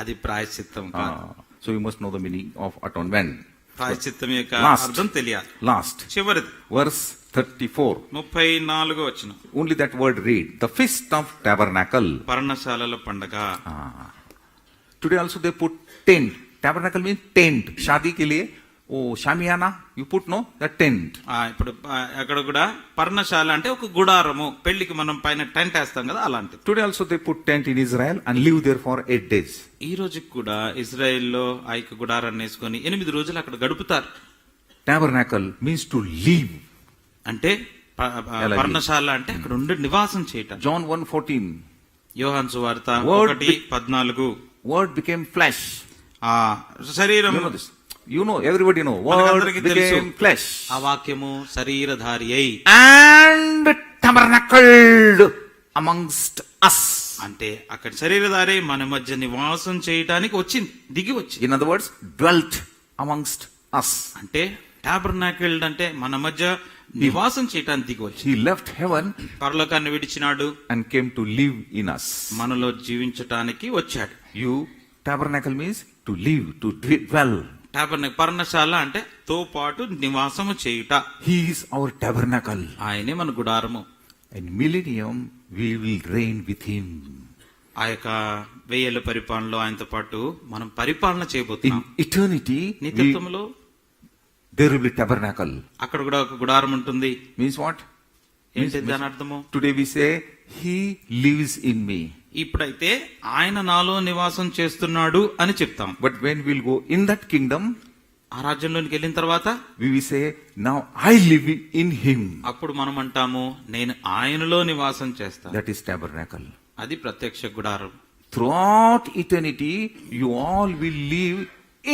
అది ప్రాయశ్చిత్తం కాదు. So you must know the meaning of atonement. ప్రాయశ్చిత్తం యొక్క Last. అర్థం తెలియాలి. Last, చివరిది verse 34. 34 వచనం. Only that word read. The feast of tabernacle. పర్ణశాలల పండగ. Today also they put tent. Tabernacle means tent. Shadi ke liye, shamiana, you put no, the tent. ఇప్పుడు అక్కడ కూడా పర్ణశాల అంటే ఒక గుడారము, పెళ్లికి మనం పైన టెంట్ వేస్తాం కదా, అలాంటిది. Today also they put tent in Israel and live there for 8 days. ఈ రోజు కూడా ఇజ్రాయెల్లో ఆ యొక్క గుడారాన్ని వేసుకొని 8 రోజులు అక్కడ గడుపుతారు. Tabernacle means to live. అంటే పర్ణశాల అంటే అక్కడ ఉండి నివాసం చేయటం. John 1:14. యోహాను సువార్త Word 1:14. Word became flesh. శరీరం, You know this. You know, everybody know. Word మనకందరికీ తెలుసు. became flesh. ఆ వాక్యము శరీరధారి అయి And tabernacled amongst us. అంటే అక్కడ శరీరధారి మన మధ్య నివాసం చేయటానికి వచ్చింది, దిగి వచ్చింది. In other words, dwelt amongst us. అంటే టాబర్నాకిల్డ్ అంటే మన మధ్య నివాసం చేయటానికి దిగి వచ్చింది. He left heaven పరలోకాన్ని విడిచినాడు, and came to live in us. మనలో జీవించటానికి వచ్చాడు. You, tabernacle means to live, to dwell. పర్ణశాల అంటే తో పాటు నివాసము చేయుట. He is our tabernacle. ఆయనే మన గుడారము. In millennium, we will reign with him. ఆ యొక్క 1000 ఏళ్ల పరిపాలనలో ఆయనతో పాటు మనం పరిపాలన In చేయబోతున్నాం. eternity, నిత్యత్వంలో there will be tabernacle. అక్కడ కూడా ఒక గుడారం ఉంటుంది. Means what? ఏంటి దాని అర్థము? Today we say, he lives in me. ఇప్పుడైతే ఆయన నాలో నివాసం చేస్తున్నాడు అని చెప్తాం. But when we'll go in that kingdom, ఆ రాజ్యంలోనికి వెళ్ళిన తర్వాత we will say, now I live in him. అప్పుడు మనం అంటాము, నేను ఆయనలో నివాసం చేస్తాను. That is tabernacle. అది ప్రత్యక్ష గుడారం. Throughout eternity, you all will live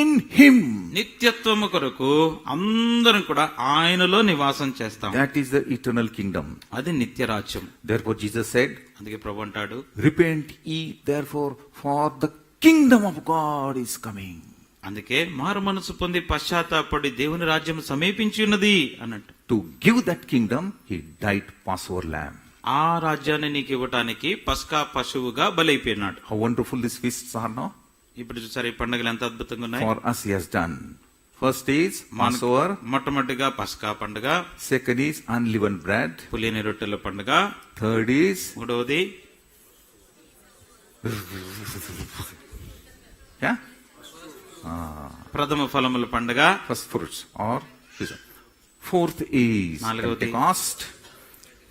in him. నిత్యత్వము కొరకు అందరం కూడా ఆయనలో నివాసం చేస్తాం. That is the eternal kingdom. అది నిత్య రాజ్యం. Therefore Jesus said, అందుకే ప్రభు అంటాడు, repent ye therefore, for the kingdom of God is coming. అందుకే మారు మనసు పొంది పశ్చాత్తాపడి దేవుని రాజ్యం సమీపించి ఉన్నది అన్నట్టు. To give that kingdom, he died Passover lamb. ఆ రాజ్యాన్ని నీకు ఇవ్వటానికి పస్కా పశువుగా బలైపోయినాడు. How wonderful these feasts are now. ఇప్పుడు చూసారు ఈ పండుగలు ఎంత అద్భుతంగా ఉన్నాయి. For us he has done. First is Passover. మొట్టమొదటిగా పస్కా పండుగ. Second is unleavened bread. పులియని రొట్టెల పండుగ. Third is, మూడవది yeah, ప్రథమ ఫలముల పండుగ. first fruits or fourth is నాలుగవది Pentecost.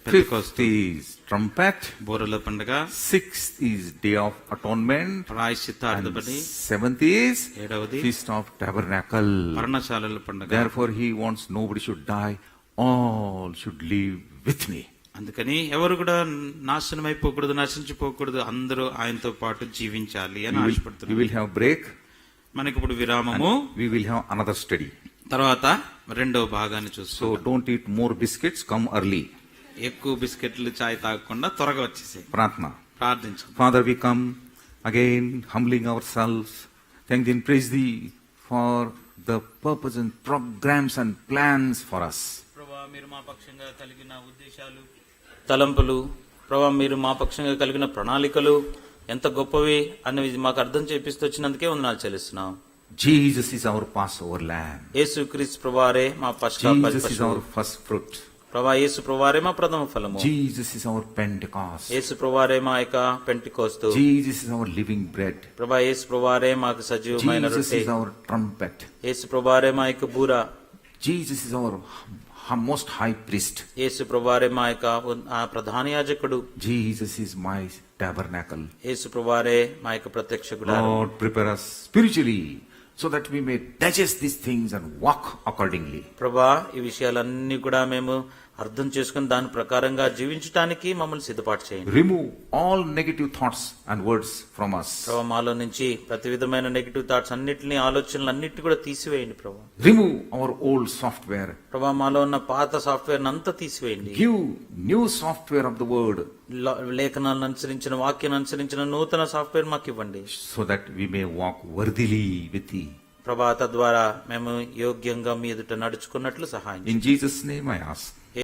Fifth Pentecost. is trumpet. బూరల పండుగ. Sixth is day of atonement. ప్రాయశ్చిత్తార్థబలి. Seventh is ఏడవది feast of tabernacle. పర్ణశాలల పండుగ. Therefore he wants nobody should die, all should live with me. అందుకని ఎవరు కూడా నాశనం అయిపోకూడదు, నశించిపోకూడదు, అందరూ ఆయనతో పాటు జీవించాలి అని We ఆశపడుతున్నారు. will have break. మనకి ఇప్పుడు విరామము, We will have another study. తర్వాత రెండవ భాగాన్ని So చూస్తూ don't eat more biscuits, come early. ఎక్కువ బిస్కెట్లు చాయ్ తాగకుండా త్వరగా వచ్చేసాయి. Pratna. ప్రార్థించు. Father, we come again humbling ourselves. Thank thee and praise thee for the purpose and programs and plans for us. ప్రభువా, మీరు మా పక్షంగా కలిగిన ఉద్దేశాలు, తలంపులు, ప్రభువా మీరు మా పక్షంగా కలిగిన ప్రణాళికలు ఎంత గొప్పవి అన్నవి మాకు అర్థం చేపిస్తూ వచ్చినందుకే వందనాలు చెల్లిస్తున్నాం. Jesus is our Passover lamb. యేసుక్రీస్తు ప్రభువారే మా పస్కా Jesus is పశువు. our first fruit. ప్రభా యేసు ప్రభువారే మా ప్రథమ ఫలము. Jesus is our Pentecost. యేసు ప్రభువారే మా యొక్క పెంటెకోస్తు. Jesus is our living bread. ప్రభా యేసు ప్రభువారే మాకు సజీవమైన Jesus రొట్టె. is our trumpet. యేసు ప్రభువారే మా యొక్క బూర. Jesus is our most high priest. యేసు ప్రభువారే మా యొక్క ప్రధాన యాజకుడు. Jesus is my tabernacle. యేసు ప్రభువారే మా యొక్క ప్రత్యక్ష గుడారం. Lord, prepare us spiritually so that we may digest these things and walk accordingly. ప్రభా ఈ విషయాలన్నీ కూడా మేము అర్థం చేసుకుని దాని ప్రకారంగా జీవించడానికి మమ్మల్ని సిద్ధపాటు చేయండి. Remove all negative thoughts and words from us. ప్రభా మాలో నుంచి ప్రతి విధమైన నెగిటివ్ థాట్స్ అన్నిటిని, ఆలోచనలు అన్నిటిని కూడా తీసివేయండి ప్రభా. Remove our old software. ప్రభా మాలో ఉన్న పాత సాఫ్ట్వేర్ అంతా తీసివేయండి. Give new software of the word లేఖనాలను అనుసరించిన, వాక్యాన్ని అనుసరించిన నూతన సాఫ్ట్వేర్ మాకు ఇవ్వండి. so that we may walk worthily with thee. ప్రభా తద్వారా మేము యోగ్యంగా మీ ఎదుట నడుచుకున్నట్లు సహాయం. In Jesus' name I ask.